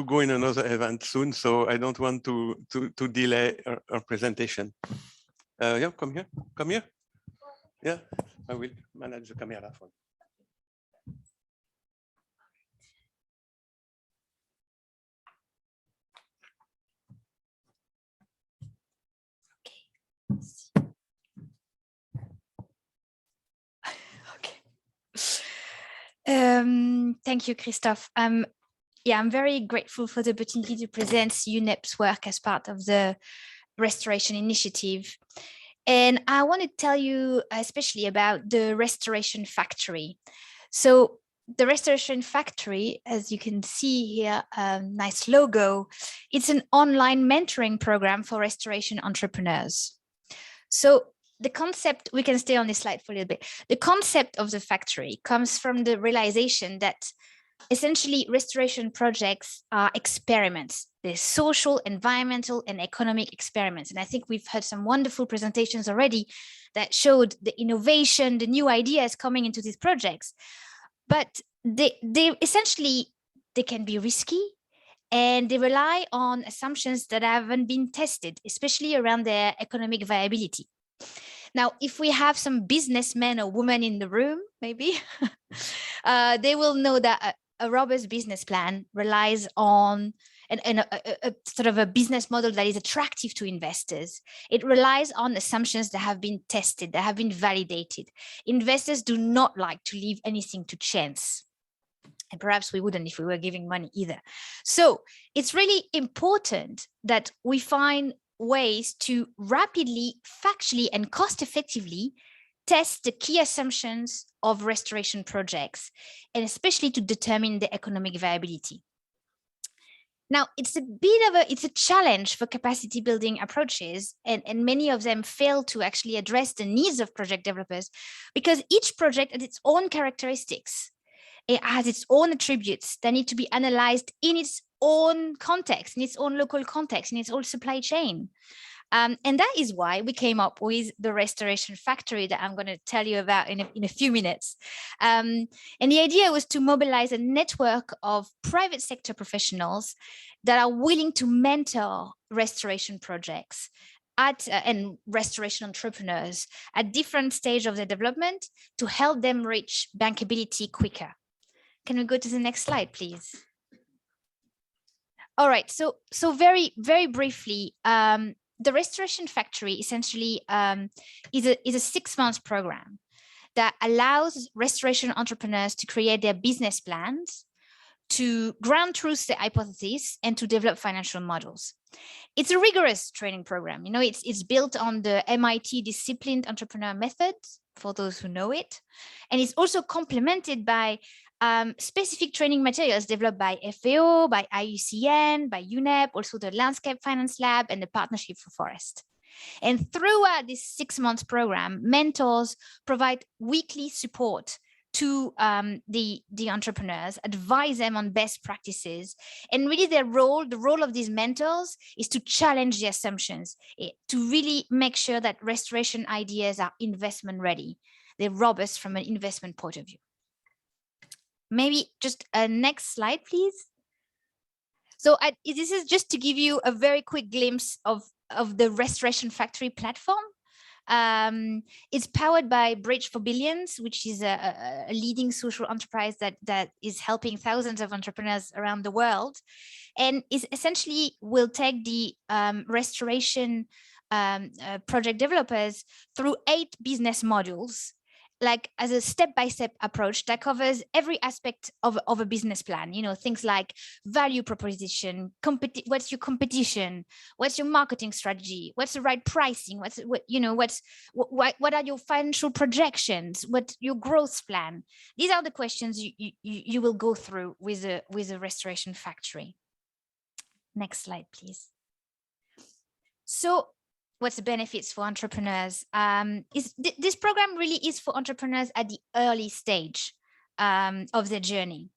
go in another event soon, so I don't want to delay our presentation. Yeah, come here. Yeah, I will manage the camera for you. Thank you, Christophe. Yeah, I'm very grateful for the opportunity to present UNEP's work as part of the Restoration Initiative. And I want to tell you especially about the Restoration Factory. So the Restoration Factory, as you can see here, nice logo, it's an online mentoring program for restoration entrepreneurs. So the concept, we can stay on this slide for a little bit. The concept of the factory comes from the realization that essentially restoration projects are experiments. They're social, environmental, and economic experiments. And I think we've heard some wonderful presentations already that showed the innovation, the new ideas coming into these projects. But they essentially, they can be risky, and they rely on assumptions that haven't been tested, especially around their economic viability. Now, if we have some businessmen or women in the room, maybe, they will know that a robust business plan relies on a sort of a business model that is attractive to investors. It relies on assumptions that have been tested, that have been validated. Investors do not like to leave anything to chance. And perhaps we wouldn't if we were giving money either. So it's really important that we find ways to rapidly, factually, and cost effectively test the key assumptions of restoration projects, and especially to determine the economic viability. Now, it's a challenge for capacity building approaches, and many of them fail to actually address the needs of project developers, because each project has its own characteristics. It has its own attributes that need to be analyzed in its own context, in its own local context, in its own supply chain. And that is why we came up with the Restoration Factory that I'm going to tell you about in a few minutes. And the idea was to mobilize a network of private sector professionals that are willing to mentor restoration projects and restoration entrepreneurs at different stages of their development to help them reach bankability quicker. Can we go to the next slide, please? All right, so very, very briefly, the Restoration Factory essentially is a 6-month program that allows restoration entrepreneurs to create their business plans, to ground truth their hypotheses, and to develop financial models. It's a rigorous training program. You know, it's built on the MIT disciplined entrepreneur method, for those who know it. And it's also complemented by specific training materials developed by FAO, by IUCN, by UNEP, also the Landscape Finance Lab and the Partnership for Forest. And throughout this 6-month program, mentors provide weekly support to the entrepreneurs, advise them on best practices. And really the role of these mentors is to challenge the assumptions, to really make sure that restoration ideas are investment ready. They're robust from an investment point of view. Maybe just a next slide, please. So this is just to give you a very quick glimpse of the Restoration Factory platform. It's powered by Bridge for Billions, which is a leading social enterprise that is helping thousands of entrepreneurs around the world, and is essentially will take the restoration project developers through 8 business modules, like as a step-by-step approach that covers every aspect of a business plan. You know, things like value proposition, what's your competition, what's your marketing strategy, what's the right pricing, what are your financial projections, what's your growth plan. These are the questions you will go through with a Restoration Factory. Next slide, please. So what's the benefits for entrepreneurs? This program really is for entrepreneurs at the early stage of their journey.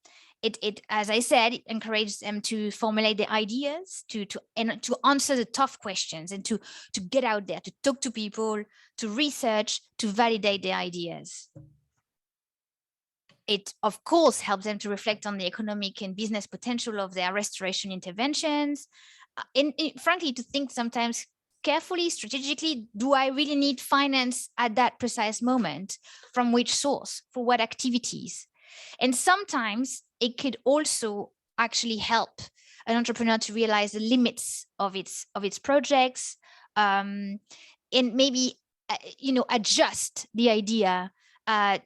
It, as I said, it encourages them to formulate their ideas, to answer the tough questions, and to get out there, to talk to people, to research, to validate their ideas. It, of course, helps them to reflect on the economic and business potential of their restoration interventions, and frankly, to think sometimes carefully, strategically, do I really need finance at that precise moment? From which source? For what activities? And sometimes it could also actually help an entrepreneur to realize the limits of its projects, and maybe adjust the idea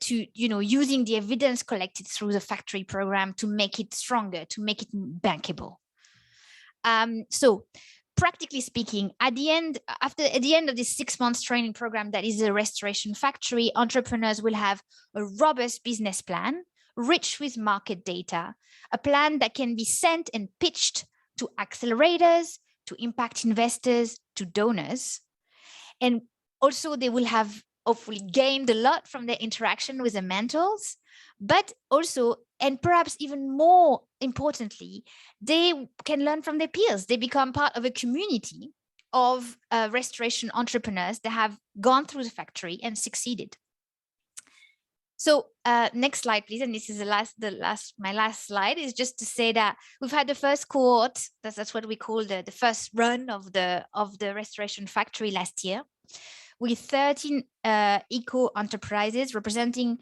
to using the evidence collected through the factory program to make it stronger, to make it bankable. So practically speaking, at the end of this 6 months training program that is the Restoration Factory, entrepreneurs will have a robust business plan, rich with market data, a plan that can be sent and pitched to accelerators, to impact investors, to donors. And also they will have hopefully gained a lot from their interaction with the mentors, but also, and perhaps even more importantly, they can learn from their peers. They become part of a community of restoration entrepreneurs that have gone through the factory and succeeded. So next slide, please. And this is my last slide, is just to say that we've had the first cohort. That's what we call the first run of the Restoration Factory last year, with 13 eco enterprises representing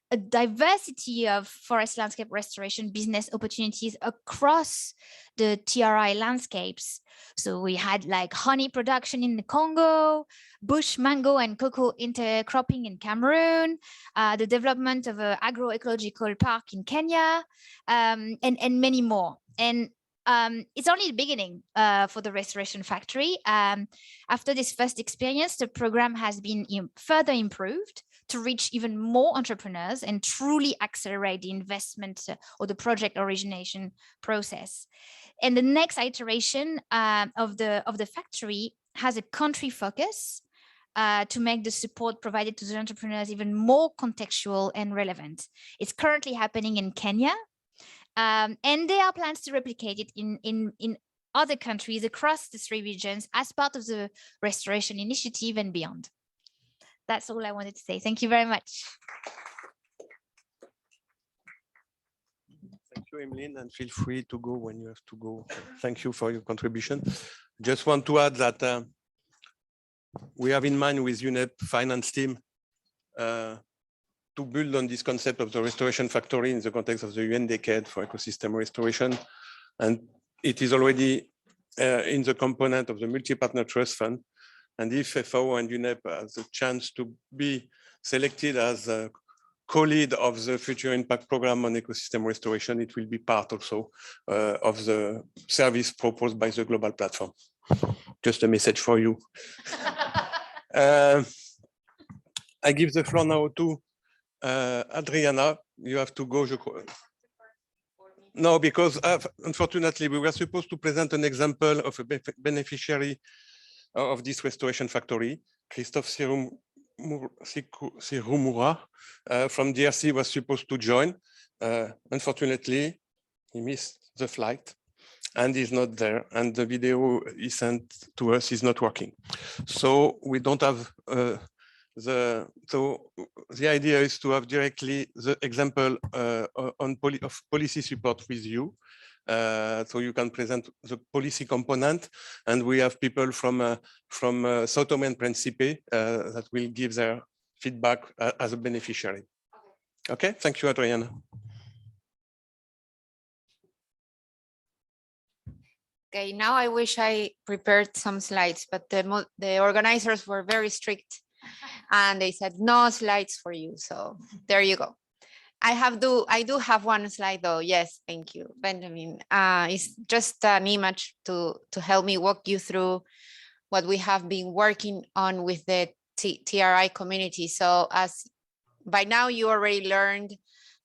a diversity of forest landscape restoration business opportunities across the TRI landscapes. So we had like honey production in the Congo, bush mango and cocoa intercropping in Cameroon, the development of an agroecological park in Kenya, and many more. And it's only the beginning for the Restoration Factory. After this first experience, the program has been further improved to reach even more entrepreneurs and truly accelerate the investment or the project origination process. And the next iteration of the factory has a country focus to make the support provided to the entrepreneurs even more contextual and relevant. It's currently happening in Kenya, and there are plans to replicate it in other countries across the 3 regions as part of the Restoration Initiative and beyond. That's all I wanted to say. Thank you very much. Thank you, Emeline, and feel free to go when you have to go. Thank you for your contribution. Just want to add that we have in mind with UNEP finance team to build on this concept of the Restoration Factory in the context of the UN Decade for Ecosystem Restoration. And it is already in the component of the Multi-Partner Trust Fund. And if FAO and UNEP has a chance to be selected as a co-lead of the Future Impact Program on Ecosystem Restoration, it will be part also of the service proposed by the Global Platform. Just a message for you. I give the floor now to Adriana. You have to go. No, because unfortunately, we were supposed to present an example of a beneficiary of this Restoration Factory. Christophe Sirumura from DRC was supposed to join. Unfortunately, he missed the flight and is not there. And the video he sent to us is not working. So we don't have so the idea is to have directly the example of policy support with you. So you can present the policy component, and we have people from Sao Tome and Principe that will give their feedback as a beneficiary. Okay, thank you, Adriana. Okay, now I wish I prepared some slides, but the organizers were very strict and they said no slides for you. So there you go. I do have one slide though. Yes, thank you, Benjamin. It's just an image to help me walk you through what we have been working on with the TRI community. So as by now you already learned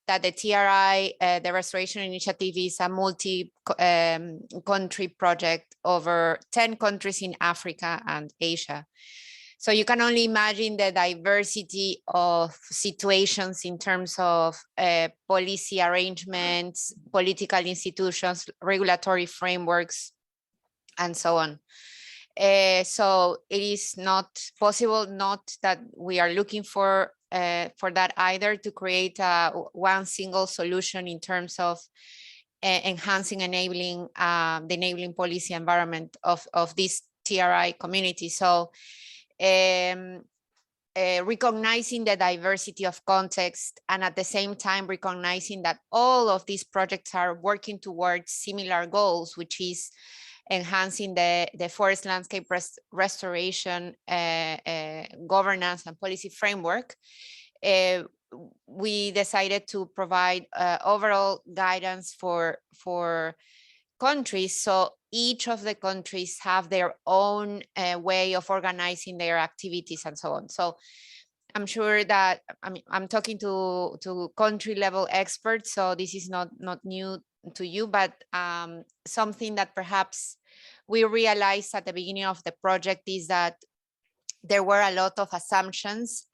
that the TRI, the Restoration Initiative, is a multi-country project over 10 countries in Africa and Asia. So you can only imagine the diversity of situations in terms of policy arrangements, political institutions, regulatory frameworks, and so on. So it is not possible, not that we are looking for that either, to create one single solution in terms of enhancing, enabling the enabling policy environment of this TRI community. So recognizing the diversity of context, and at the same time recognizing that all of these projects are working towards similar goals, which is enhancing the forest landscape restoration, governance and policy framework. We decided to provide overall guidance for countries, so each of the countries have their own way of organizing their activities and so on. So I'm sure that, I mean, I'm talking to country level experts, so this is not new to you, but something that perhaps we realized at the beginning of the project is that there were a lot of assumptions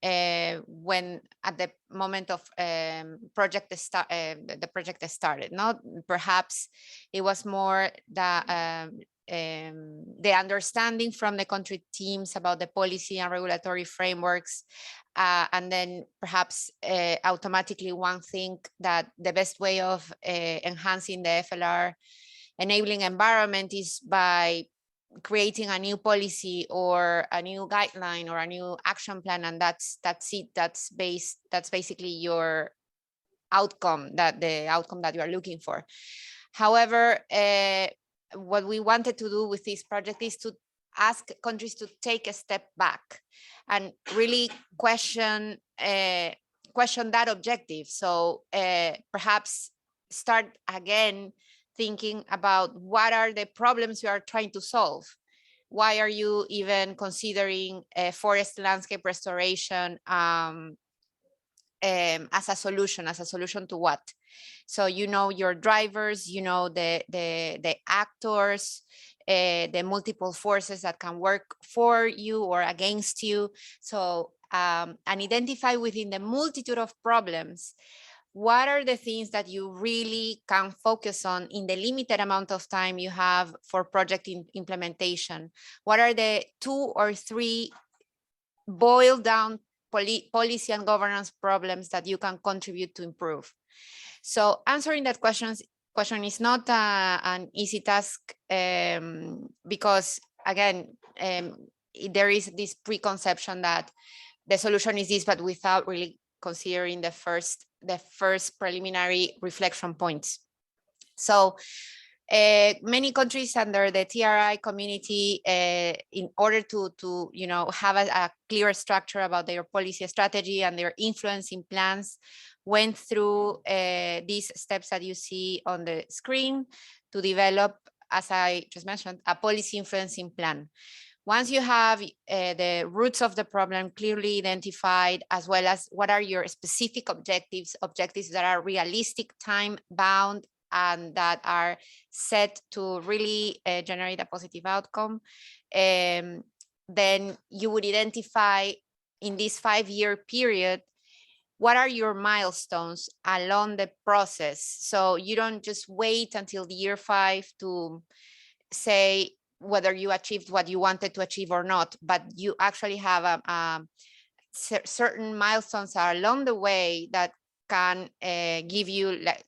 when at the moment of the project started. Not perhaps it was more the understanding from the country teams about the policy and regulatory frameworks, and then perhaps automatically one think that the best way of enhancing the FLR enabling environment is by creating a new policy or a new guideline or a new action plan, and that's it. That's basically your outcome, the outcome that you are looking for. However, what we wanted to do with this project is to ask countries to take a step back and really question that objective. So perhaps start again thinking about what are the problems you are trying to solve. Why are you even considering forest landscape restoration as a solution to what? So you know your drivers, you know the actors, the multiple forces that can work for you or against you. So and identify within the multitude of problems, what are the things that you really can focus on in the limited amount of time you have for project implementation? What are the 2 or 3 boiled down policy and governance problems that you can contribute to improve? So answering that question is not an easy task, because again, there is this preconception that the solution is this, but without really considering the first preliminary reflection points. So many countries under the TRI community, in order to have a clear structure about their policy strategy and their influencing plans, went through these steps that you see on the screen to develop, as I just mentioned, a policy influencing plan. Once you have the roots of the problem clearly identified, as well as what are your specific objectives that are realistic, time-bound, and that are set to really generate a positive outcome, then you would identify in this 5-year period, what are your milestones along the process? So you don't just wait until the year 5 to say whether you achieved what you wanted to achieve or not, but you actually have certain milestones are along the way that can give you like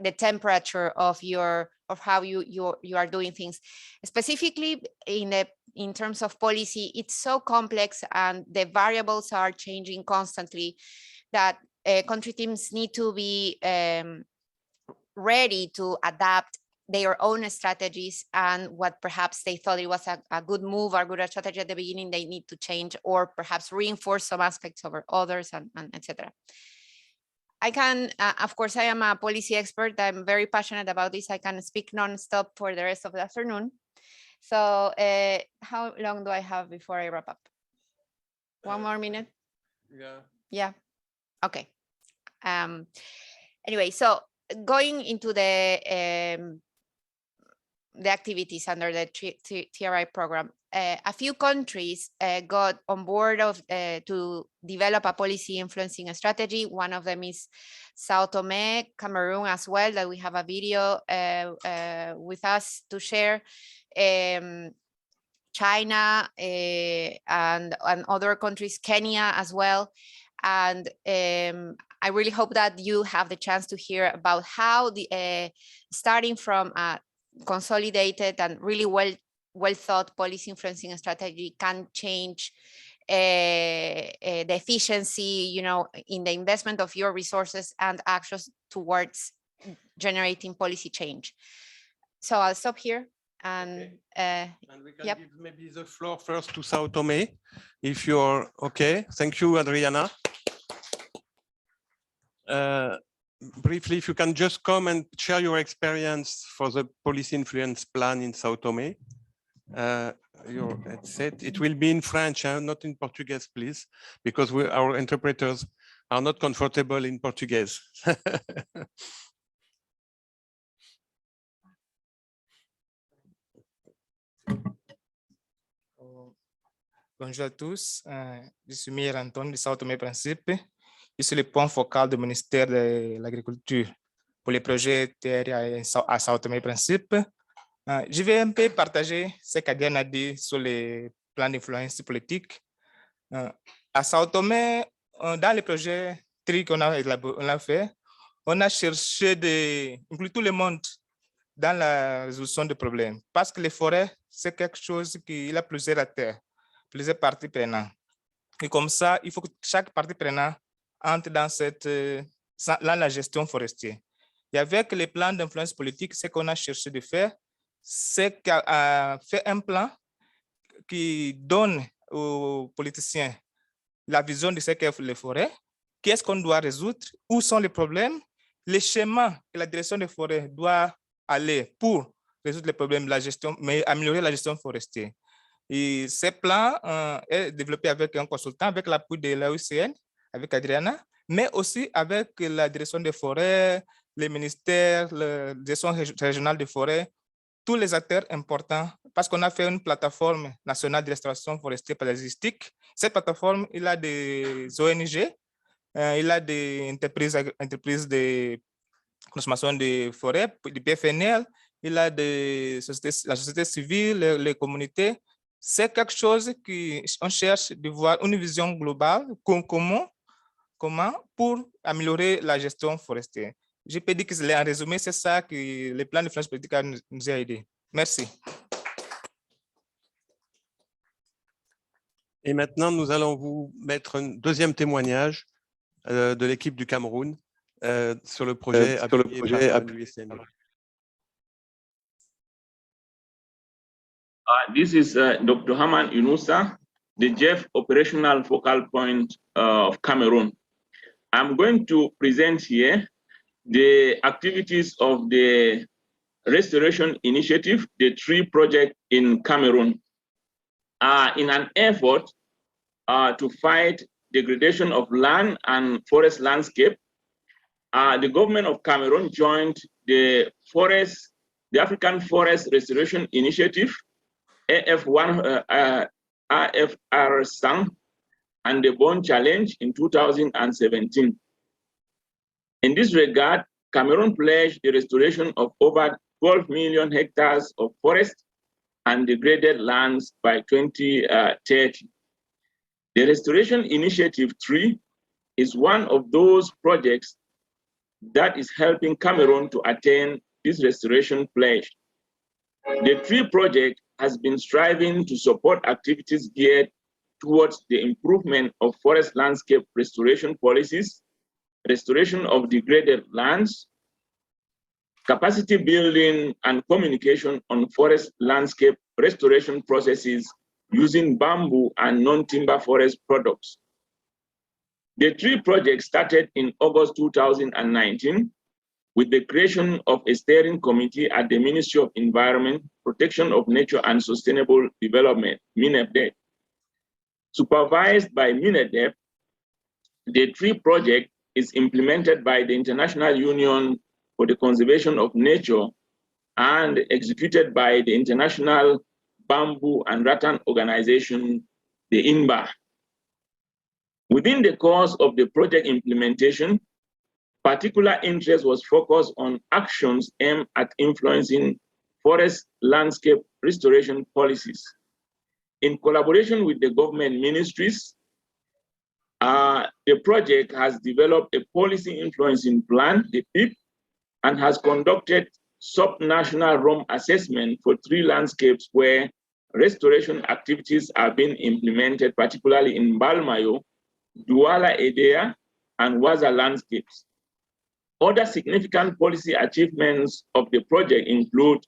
the temperature of how you are doing things. Specifically in terms of policy, it's so complex and the variables are changing constantly that country teams need to be ready to adapt their own strategies, and what perhaps they thought it was a good move or good strategy at the beginning, they need to change or perhaps reinforce some aspects over others, and etc. I can, of course, I am a policy expert. I'm very passionate about this. I can speak non-stop for the rest of the afternoon. So how long do I have before I wrap up? 1 more minute? Yeah. Yeah. Okay. Anyway, so going into the activities under the TRI program, a few countries got on board to develop a policy influencing strategy. One of them is Sao Tome, Cameroon as well, that we have a video with us to share. China and other countries, Kenya as well. And I really hope that you have the chance to hear about how the starting from a consolidated and really well thought policy influencing strategy can change the efficiency, you know, in the investment of your resources and actions towards generating policy change. So I'll stop here. And we can give maybe the floor first to Sao Tome, if you're okay. Thank you, Adriana. Briefly, if you can just come and share your experience for the policy influence plan in Sao Tome. It will be in French, not in Portuguese, please, because our interpreters are not comfortable in Portuguese. Bonjour à tous, je suis Meir Anton de Sao Tomé Principe. Je suis le point focal du ministère de l'Agriculture pour les projets TRI à Sao Tomé Principe. Je vais un peu partager ce qu'Adiane a dit sur les plans d'influence politique. À Sao Tomé, dans les projets TRI qu'on a fait, on a cherché d'inclure tout le monde dans la résolution des problèmes. Parce que les forêts, c'est quelque chose qui a plusieurs acteurs, plusieurs parties prenantes. Et comme ça, il faut que chaque partie prenante entre dans la gestion forestière. Et avec les plans d'influence politique, ce qu'on a cherché de faire, c'est faire un plan qui donne aux politiciens la vision de ce qu'est les forêts, qu'est-ce qu'on doit résoudre, où sont les problèmes, les schémas que la direction des forêts doit aller pour résoudre les problèmes de la gestion, mais améliorer la gestion forestière. Et ce plan est développé avec un consultant, avec l'appui de l'AOCN, avec Adriana, mais aussi avec la direction des forêts, les ministères, la direction régionale des forêts, tous les acteurs importants, parce qu'on a fait une plateforme nationale de restauration forestière paysagiste. Cette plateforme, il a des ONG, il a des entreprises de consommation de forêts, du PFNL, il a la société civile, les communautés. C'est quelque chose qu'on cherche de voir une vision globale, comment pour améliorer la gestion forestière. Je peux dire que en résumé, c'est ça que le plan de finances politique nous a aidé. Merci. Et maintenant, nous allons vous mettre un deuxième témoignage de l'équipe du Cameroun sur le projet appuyé par l'USN. This is Dr. Haman Yunusa, the Chief Operational Focal Point of Cameroon. I'm going to present here the activities of the Restoration Initiative, the tree project in Cameroon, in an effort to fight degradation of land and forest landscape. The government of Cameroon joined the African Forest Restoration Initiative, AFR and the Bond Challenge in 2017. In this regard, Cameroon pledged the restoration of over 12 million hectares of forest and degraded lands by 2030. The Restoration Initiative 3 is one of those projects that is helping Cameroon to attain this restoration pledge. The tree project has been striving to support activities geared towards the improvement of forest landscape restoration policies, restoration of degraded lands, capacity building and communication on forest landscape restoration processes using bamboo and non-timber forest products. The tree project started in August 2019 with the creation of a steering committee at the Ministry of Environment, Protection of Nature and Sustainable Development, MINEPDEP. Supervised by MINEPDEP, the tree project is implemented by the International Union for the Conservation of Nature and executed by the International Bamboo and Rattan Organization, the INBA. Within the course of the project implementation, particular interest was focused on actions aimed at influencing forest landscape restoration policies. In collaboration with the government ministries, the project has developed a policy influencing plan, the PIP, and has conducted sub-national ROM assessment for 3 landscapes where restoration activities are being implemented, particularly in Balmayo, Douala Edea, and Waza landscapes. Other significant policy achievements of the project include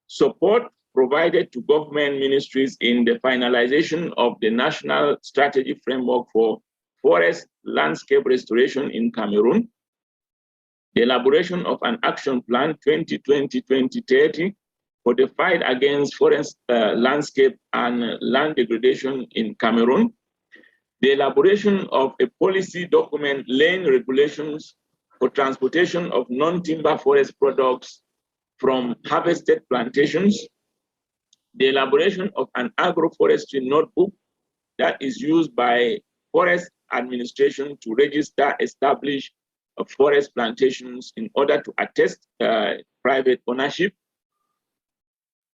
support provided to government ministries in the finalization of the National Strategy Framework for Forest Landscape Restoration in Cameroon, the elaboration of an action plan 2020-2030 for the fight against forest landscape and land degradation in Cameroon, the elaboration of a policy document laying regulations for transportation of non-timber forest products from harvested plantations, the elaboration of an agroforestry notebook that is used by forest administration to register, establish forest plantations in order to attest private ownership,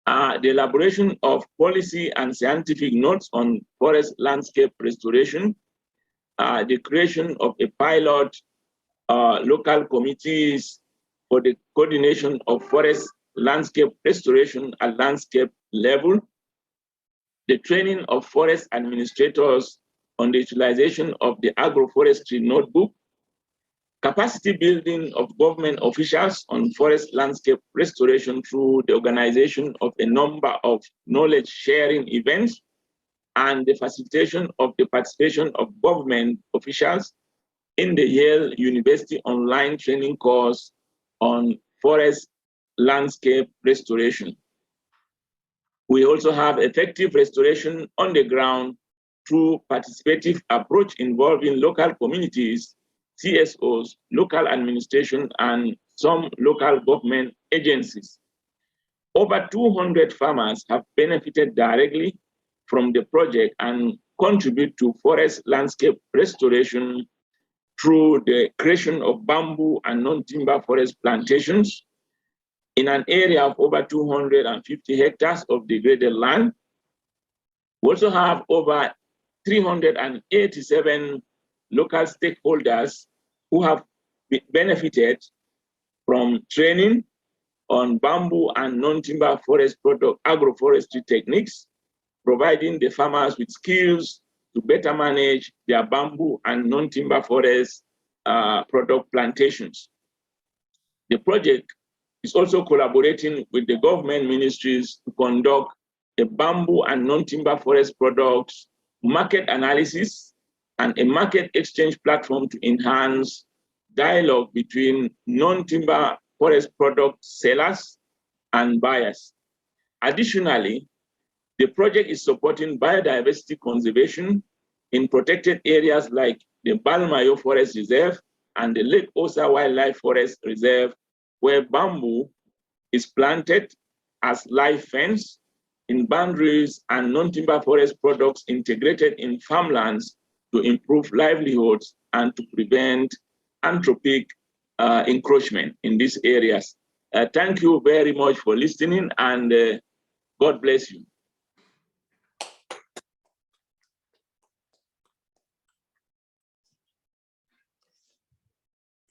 the elaboration of policy and scientific notes on forest landscape restoration, the creation of a pilot local committees for the coordination of forest landscape restoration at landscape level, the training of forest administrators on the utilization of the agroforestry notebook, capacity building of government officials on forest landscape restoration through the organization of a number of knowledge sharing events, and the facilitation of the participation of government officials in the Yale University online training course on forest landscape restoration. We also have effective restoration on the ground through participative approach involving local communities, CSOs, local administration, and some local government agencies. Over 200 farmers have benefited directly from the project and contribute to forest landscape restoration through the creation of bamboo and non-timber forest plantations in an area of over 250 hectares of degraded land. We also have over 387 local stakeholders who have benefited from training on bamboo and non-timber forest product agroforestry techniques, providing the farmers with skills to better manage their bamboo and non-timber forest product plantations. The project is also collaborating with the government ministries to conduct a bamboo and non-timber forest products market analysis and a market exchange platform to enhance dialogue between non-timber forest product sellers and buyers. Additionally, the project is supporting biodiversity conservation in protected areas like the Balmayo Forest Reserve and the Lake Osa Wildlife Forest Reserve, where bamboo is planted as live fence in boundaries and non-timber forest products integrated in farmlands to improve livelihoods and to prevent anthropic encroachment in these areas. Thank you very much for listening, and God bless you.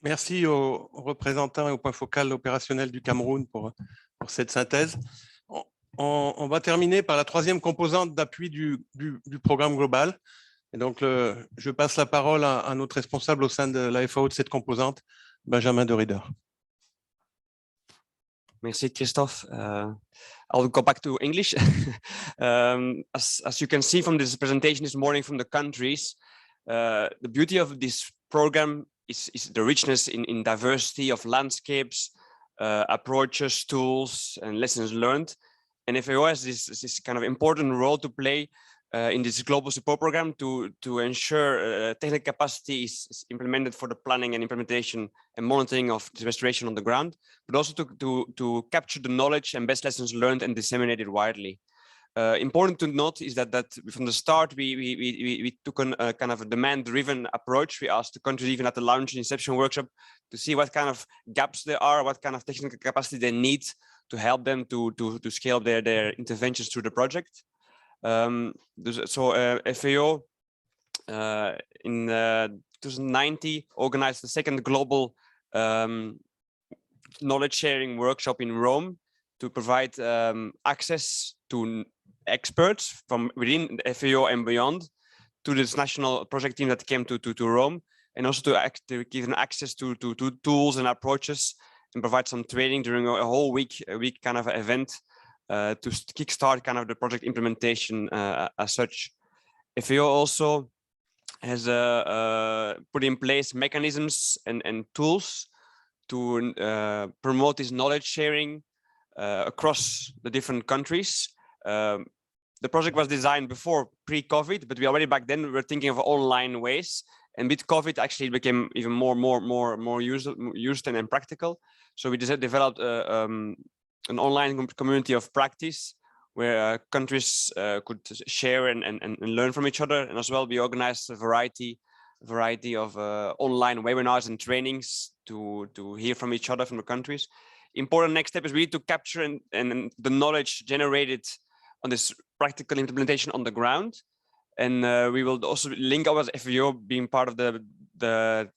Merci aux représentants et au point focal opérationnel du Cameroun pour cette synthèse. On va terminer par la troisième composante d'appui du programme global. Et donc, je passe la parole à notre responsable au sein de la FAO de cette composante, Benjamin de Ridder. Merci, Christophe. I'll go back to English. As you can see from this presentation this morning from the countries, the beauty of this program is the richness in diversity of landscapes, approaches, tools, and lessons learned. And FAO has this kind of important role to play in this global support program to ensure technical capacity is implemented for the planning and implementation and monitoring of the restoration on the ground, but also to capture the knowledge and best lessons learned and disseminate it widely. Important to note is that from the start we took a kind of a demand-driven approach. We asked the countries even at the launch and inception workshop to see what kind of gaps there are, what kind of technical capacity they need to help them to scale their interventions through the project. FAO in 2019 organized the second global knowledge sharing workshop in Rome to provide access to experts from within the FAO and beyond to this national project team that came to Rome, and also to give them access to tools and approaches and provide some training during a whole week kind of event to kickstart kind of the project implementation as such. FAO also has put in place mechanisms and tools to promote this knowledge sharing across the different countries. The project was designed before pre-COVID, but we already back then were thinking of online ways. And with COVID, actually, it became even more used and practical. So we developed an online community of practice where countries could share and learn from each other. And as well, we organized a variety of online webinars and trainings to hear from each other from the countries. Important next step is really to capture and the knowledge generated on this practical implementation on the ground. And we will also link our FAO being part of the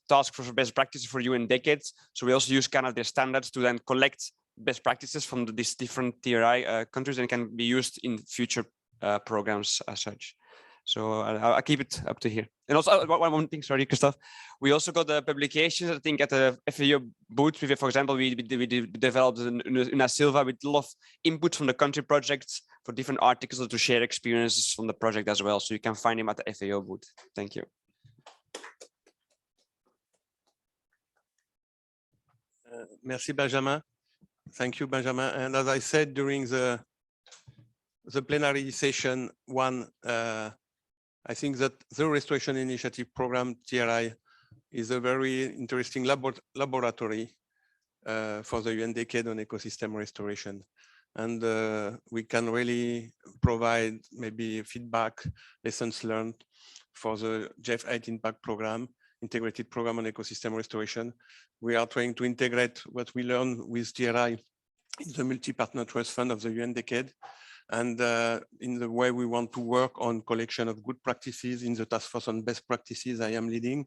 task force for best practices for UN decades. So we also use kind of their standards to then collect best practices from these different TRI countries and can be used in future programs as such. So I'll keep it up to here. And also one thing, sorry, Christoph, we also got the publications, I think at the FAO booth, for example, we developed Una Silva with a lot of input from the country projects for different articles to share experiences from the project as well. So you can find him at the FAO booth. Thank you. Merci, Benjamin. Thank you, Benjamin. And as I said during the plenary session one, I think that the Restoration Initiative Program, TRI, is a very interesting laboratory for the UN Decade on ecosystem restoration. And we can really provide maybe feedback, lessons learned for the Jeff 8 Impact Program, integrated program on ecosystem restoration. We are trying to integrate what we learn with TRI in the multi-partner trust fund of the UN Decade. And in the way we want to work on collection of good practices in the task force on best practices I am leading,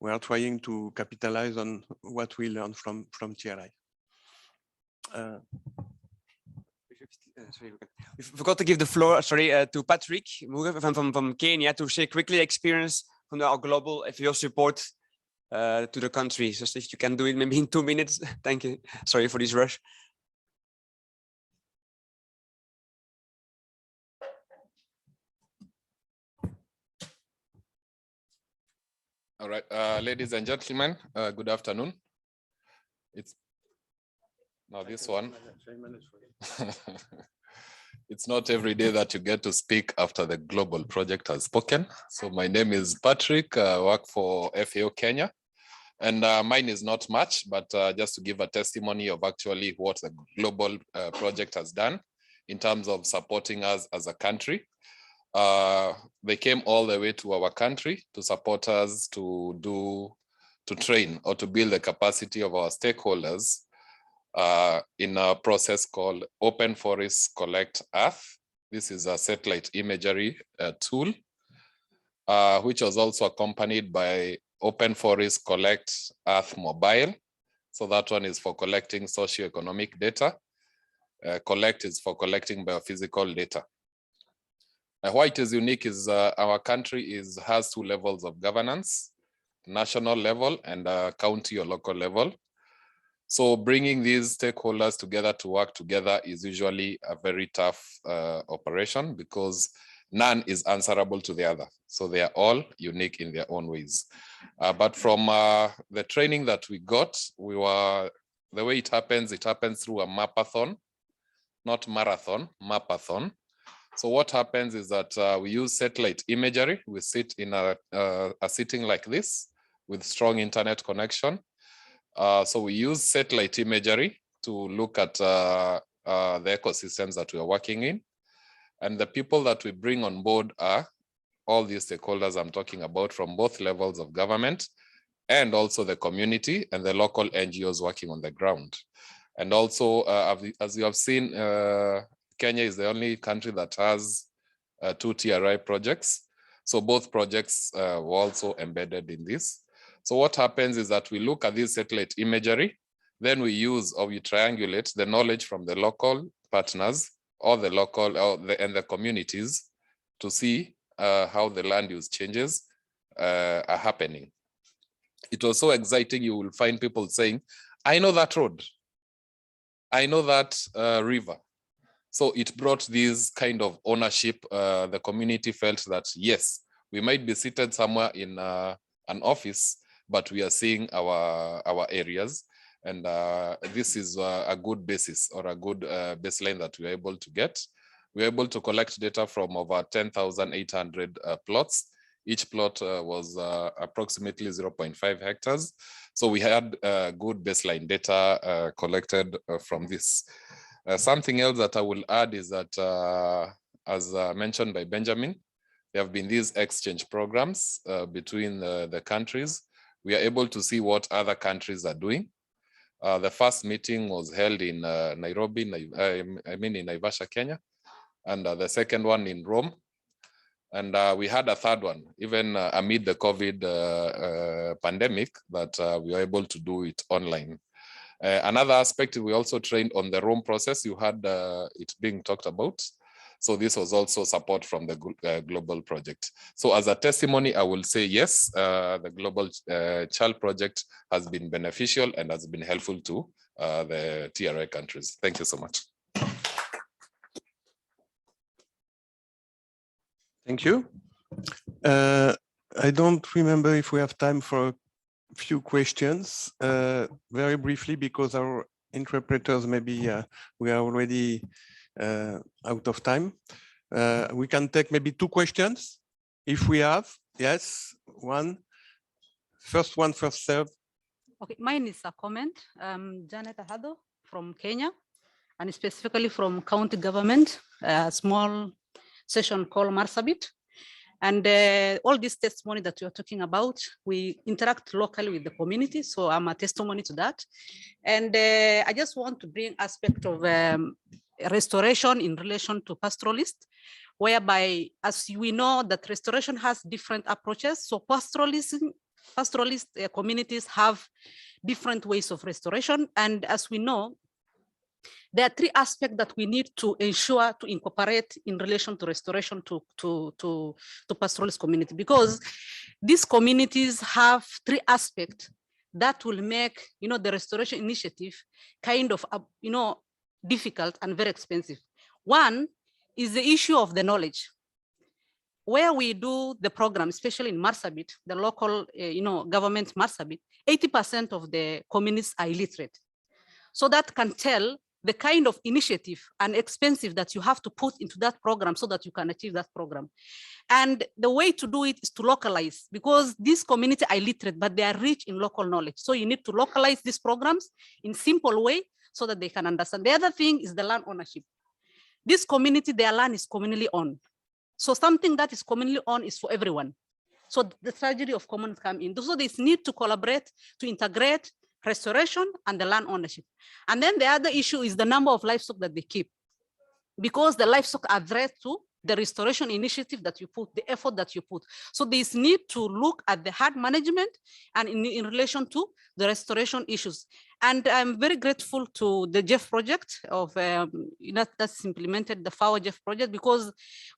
we are trying to capitalize on what we learned from TRI. We forgot to give the floor, to Patrick from Kenya to share quickly experience from our global FAO support to the country. So if you can do it maybe in 2 minutes, thank you. Sorry for this rush. All right, ladies and gentlemen, good afternoon. It's now this one. It's not every day that you get to speak after the global project has spoken. So my name is Patrick, I work for FAO Kenya. And mine is not much, but just to give a testimony of actually what the global project has done in terms of supporting us as a country. They came all the way to our country to support us to train or to build the capacity of our stakeholders in a process called Open Forests Collect Earth. This is a satellite imagery tool, which was also accompanied by Open Forests Collect Earth Mobile. So that one is for collecting socioeconomic data. Collect is for collecting biophysical data. Why it is unique is our country has 2 levels of governance, national level and county or local level. So bringing these stakeholders together to work together is usually a very tough operation because none is answerable to the other. So they are all unique in their own ways. But from the training that we got, the way it happens through a mapathon, not marathon, mapathon. So what happens is that we use satellite imagery. We sit in a sitting like this with strong internet connection. So we use satellite imagery to look at the ecosystems that we are working in. And the people that we bring on board are all these stakeholders I'm talking about from both levels of government and also the community and the local NGOs working on the ground. And also, as you have seen, Kenya is the only country that has 2 TRI projects. So both projects were also embedded in this. So what happens is that we look at this satellite imagery, then we use or we triangulate the knowledge from the local partners or the local and the communities to see how the land use changes are happening. It was so exciting. You will find people saying, I know that road. I know that river. So it brought this kind of ownership. The community felt that, yes, we might be seated somewhere in an office, but we are seeing our areas. And this is a good basis or a good baseline that we are able to get. We are able to collect data from over 10,800 plots. Each plot was approximately 0.5 hectares. So we had good baseline data collected from this. Something else that I will add is that, as mentioned by Benjamin, there have been these exchange programs between the countries. We are able to see what other countries are doing. The first meeting was held in Nairobi, in Naivasha, Kenya, and the second one in Rome. And we had a third one, even amid the COVID pandemic, that we were able to do it online. Another aspect, we also trained on the Rome process. You had it being talked about. So this was also support from the global project. So as a testimony, I will say yes, the global child project has been beneficial and has been helpful to the TRI countries. Thank you so much. Thank you. I don't remember if we have time for a few questions, very briefly, because our interpreters, maybe we are already out of time. We can take maybe 2 questions if we have. Yes, one. First one, first serve. Okay, mine is a comment. Janet Ahado from Kenya, and specifically from county government, a small session called Marsabit. And all this testimony that you're talking about, we interact locally with the community. So I'm a testimony to that. And I just want to bring aspect of restoration in relation to pastoralist, whereby, as we know, that restoration has different approaches. So pastoralist communities have different ways of restoration. And as we know, there are 3 aspects that we need to ensure to incorporate in relation to restoration to pastoralist community, because these communities have 3 aspects that will make, the restoration initiative kind of, difficult and very expensive. One is the issue of the knowledge. Where we do the program, especially in Marsabit, the local, government Marsabit, 80% of the communities are illiterate. So that can tell the kind of initiative and expensive that you have to put into that program so that you can achieve that program. And the way to do it is to localize, because these communities are illiterate, but they are rich in local knowledge. So you need to localize these programs in simple way so that they can understand. The other thing is the land ownership. This community, their land is communally owned. So something that is communally owned is for everyone. So the tragedy of commons come in. So they need to collaborate to integrate restoration and the land ownership. And then the other issue is the number of livestock that they keep, because the livestock are threat to the restoration initiative that you put, the effort that you put. So there's need to look at the hard management and in relation to the restoration issues. And I'm very grateful to the Jeff project of, that's implemented the FAO Jeff project, because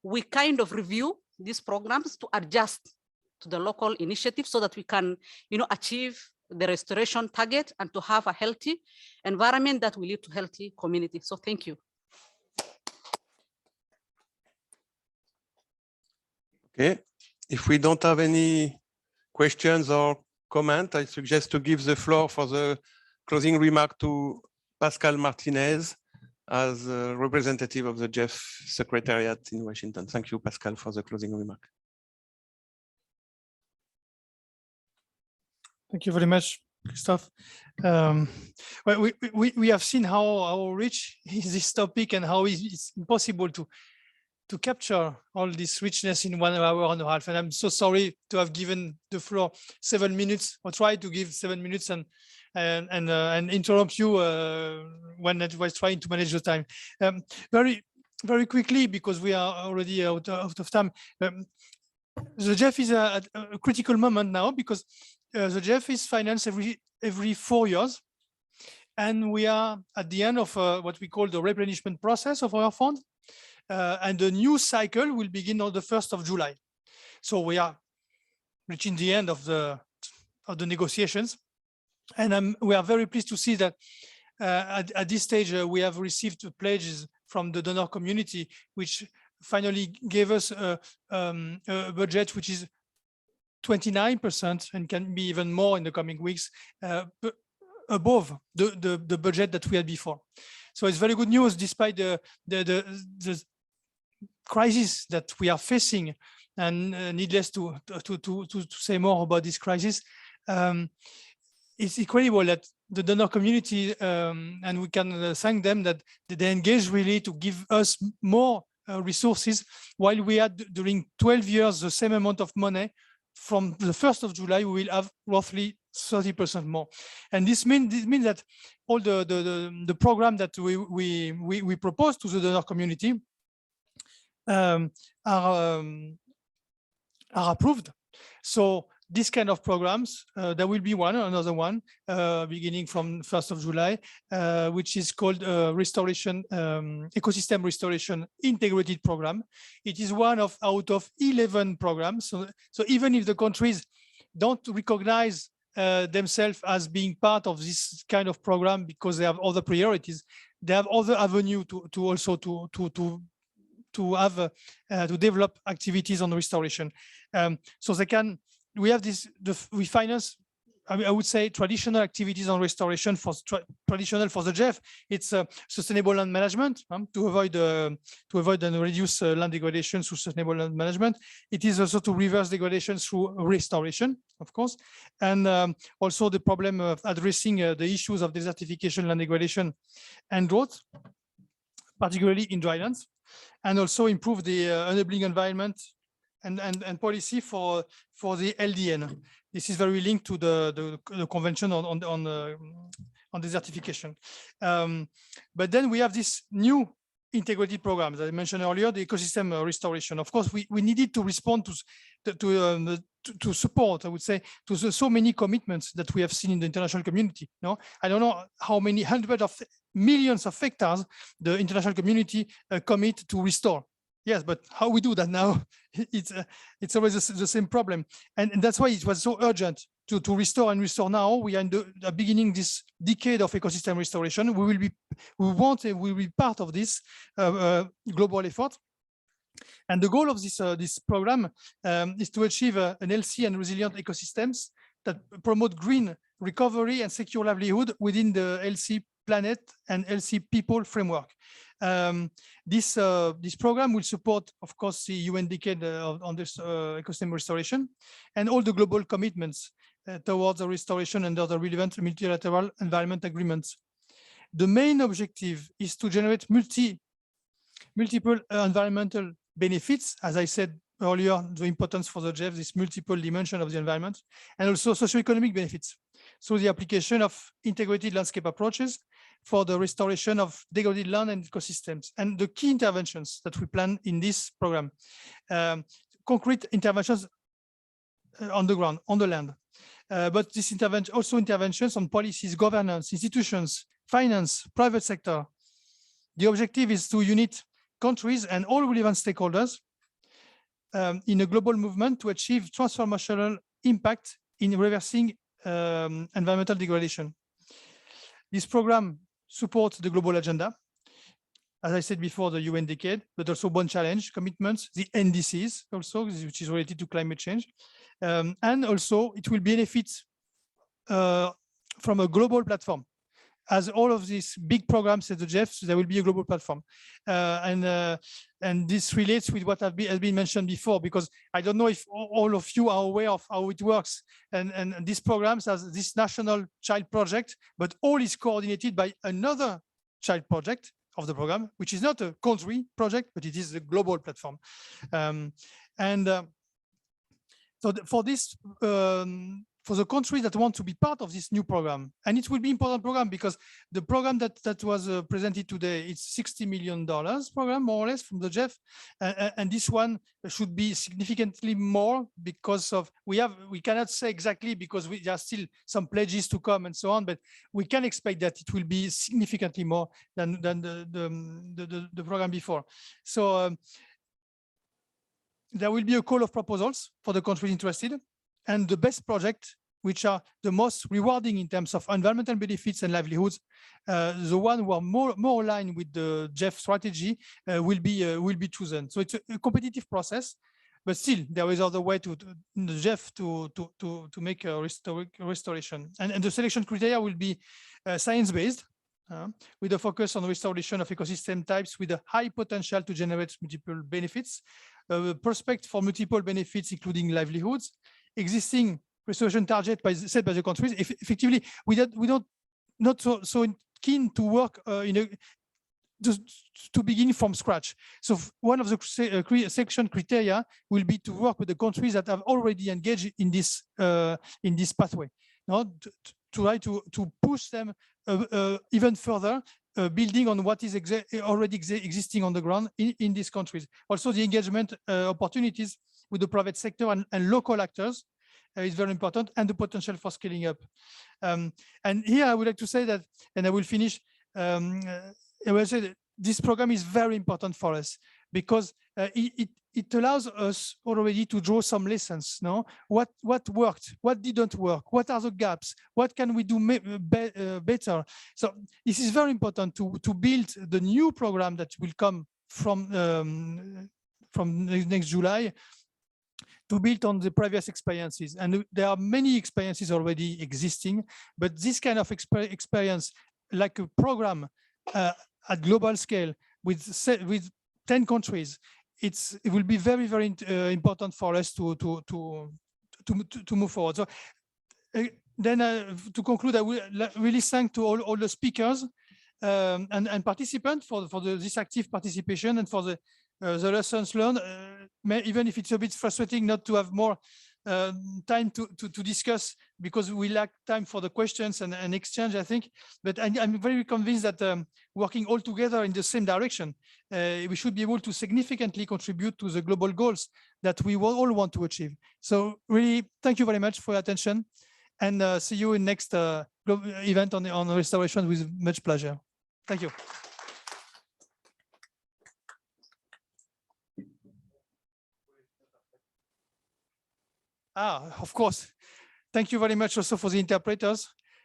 we kind of review these programs to adjust to the local initiative so that we can, achieve the restoration target and to have a healthy environment that will lead to healthy community. So thank you. Okay, if we don't have any questions or comment, I suggest to give the floor for the closing remark to Pascal Martinez, as a representative of the Jeff Secretariat in Washington. Thank you, Pascal, for the closing remark. Thank you very much, Christophe. Well, we have seen how rich is this topic and how it's impossible to capture all this richness in 1 hour and a half. And I'm so sorry to have given the floor 7 minutes, or tried to give 7 minutes and interrupt you when I was trying to manage the time. Very quickly, because we are already out of time. The JEF is a critical moment now, because the JEF is financed every 4 years. And we are at the end of what we call the replenishment process of our fund. And the new cycle will begin on the 1st of July. So we are reaching the end of the negotiations. And we are very pleased to see that at this stage, we have received pledges from the donor community, which finally gave us a budget which is 29% and can be even more in the coming weeks, above the budget that we had before. So it's very good news, despite the crisis that we are facing, and needless to say more about this crisis. It's incredible that the donor community, and we can thank them, that they engage really to give us more resources, while we had during 12 years the same amount of money. From the 1st of July, we will have roughly 30% more. And this means that all the program that we propose to the donor community are approved. So this kind of programs, there will be another one beginning from 1st of July, which is called Restoration Ecosystem Restoration Integrated Program. It is one out of 11 programs. So even if the countries don't recognize themselves as being part of this kind of program because they have other priorities, they have other avenue to also develop activities on restoration. So they can. We have this. We finance, I would say, traditional activities on restoration traditional for the JEF. It's sustainable land management, to avoid and reduce land degradation through sustainable land management. It is also to reverse degradation through restoration, of course, and also the problem of addressing the issues of desertification, land degradation, and drought, particularly in drylands, and also improve the enabling environment and policy for the LDN. This is very linked to the convention on desertification. But then we have this new integrated program that I mentioned earlier, the ecosystem restoration. Of course, we needed to respond to support, I would say, to so many commitments that we have seen in the international community. No, I don't know how many hundreds of millions of hectares the international community commit to restore. Yes, but how we do that now? It's always the same problem, and that's why it was so urgent to restore and restore now. We are in the beginning this decade of ecosystem restoration. We will be part of this global effort. And the goal of this program is to achieve an healthy and resilient ecosystems that promote green recovery and secure livelihood within the healthy planet and healthy people framework. This program will support, of course, the UN decade on this ecosystem restoration and all the global commitments towards the restoration under the relevant multilateral environment agreements. The main objective is to generate multiple environmental benefits, as I said earlier, the importance for the JEF, this multiple dimension of the environment, and also socioeconomic benefits through the application of integrated landscape approaches for the restoration of degraded land and ecosystems. And the key interventions that we plan in this program, concrete interventions on the ground, on the land, but this interventions on policies, governance, institutions, finance, private sector. The objective is to unite countries and all relevant stakeholders in a global movement to achieve transformational impact in reversing environmental degradation. This program supports the global agenda, as I said before, the UN decade, but also Bond Challenge commitments, the NDCs also, which is related to climate change. And also it will benefit from a global platform. as all of these big programs at the Jeff, there will be a global platform. And this relates with what has been mentioned before, because I don't know if all of you are aware of how it works. And these programs has this national child project, but all is coordinated by another child project of the program, which is not a country project, but it is a global platform. So for this, for the countries that want to be part of this new program, and it will be important program because the program that was presented today, it's $60 million program, more or less, from the Jeff, and this one should be significantly more because of we cannot say exactly because there are still some pledges to come and so on, but we can expect that it will be significantly more than the program before. So there will be a call of proposals for the countries interested, and the best project, which are the most rewarding in terms of environmental benefits and livelihoods, the one who are more aligned with the Jeff strategy will be chosen. So it's a competitive process, but still there is other way to Jeff to make a restoration, and the selection criteria will be science-based. With a focus on restoration of ecosystem types with a high potential to generate multiple benefits, prospect for multiple benefits, including livelihoods, existing restoration target set by the countries. Effectively, we don't not so keen to work to begin from scratch. So one of the selection criteria will be to work with the countries that have already engaged in this pathway. To try to push them even further, building on what is already existing on the ground in these countries. Also, the engagement opportunities with the private sector and local actors is very important, and the potential for scaling up. And here I would like to say that, and I will finish, I will say that this program is very important for us because it allows us already to draw some lessons. What worked, what didn't work, what are the gaps, what can we do better. So this is very important to build the new program that will come from next July, to build on the previous experiences. And there are many experiences already existing, but this kind of experience, like a program at global scale with 10 countries, it will be very, very important for us to move forward. So then to conclude, I will really thank to all the speakers and participants for this active participation and for the lessons learned, even if it's a bit frustrating not to have more time to discuss because we lack time for the questions and exchange, I think. But I'm very convinced that working all together in the same direction, we should be able to significantly contribute to the global goals that we all want to achieve. So really, thank you very much for your attention, and see you in next event on restoration with much pleasure. Thank you. Of course. Thank you very much also for the interpreters.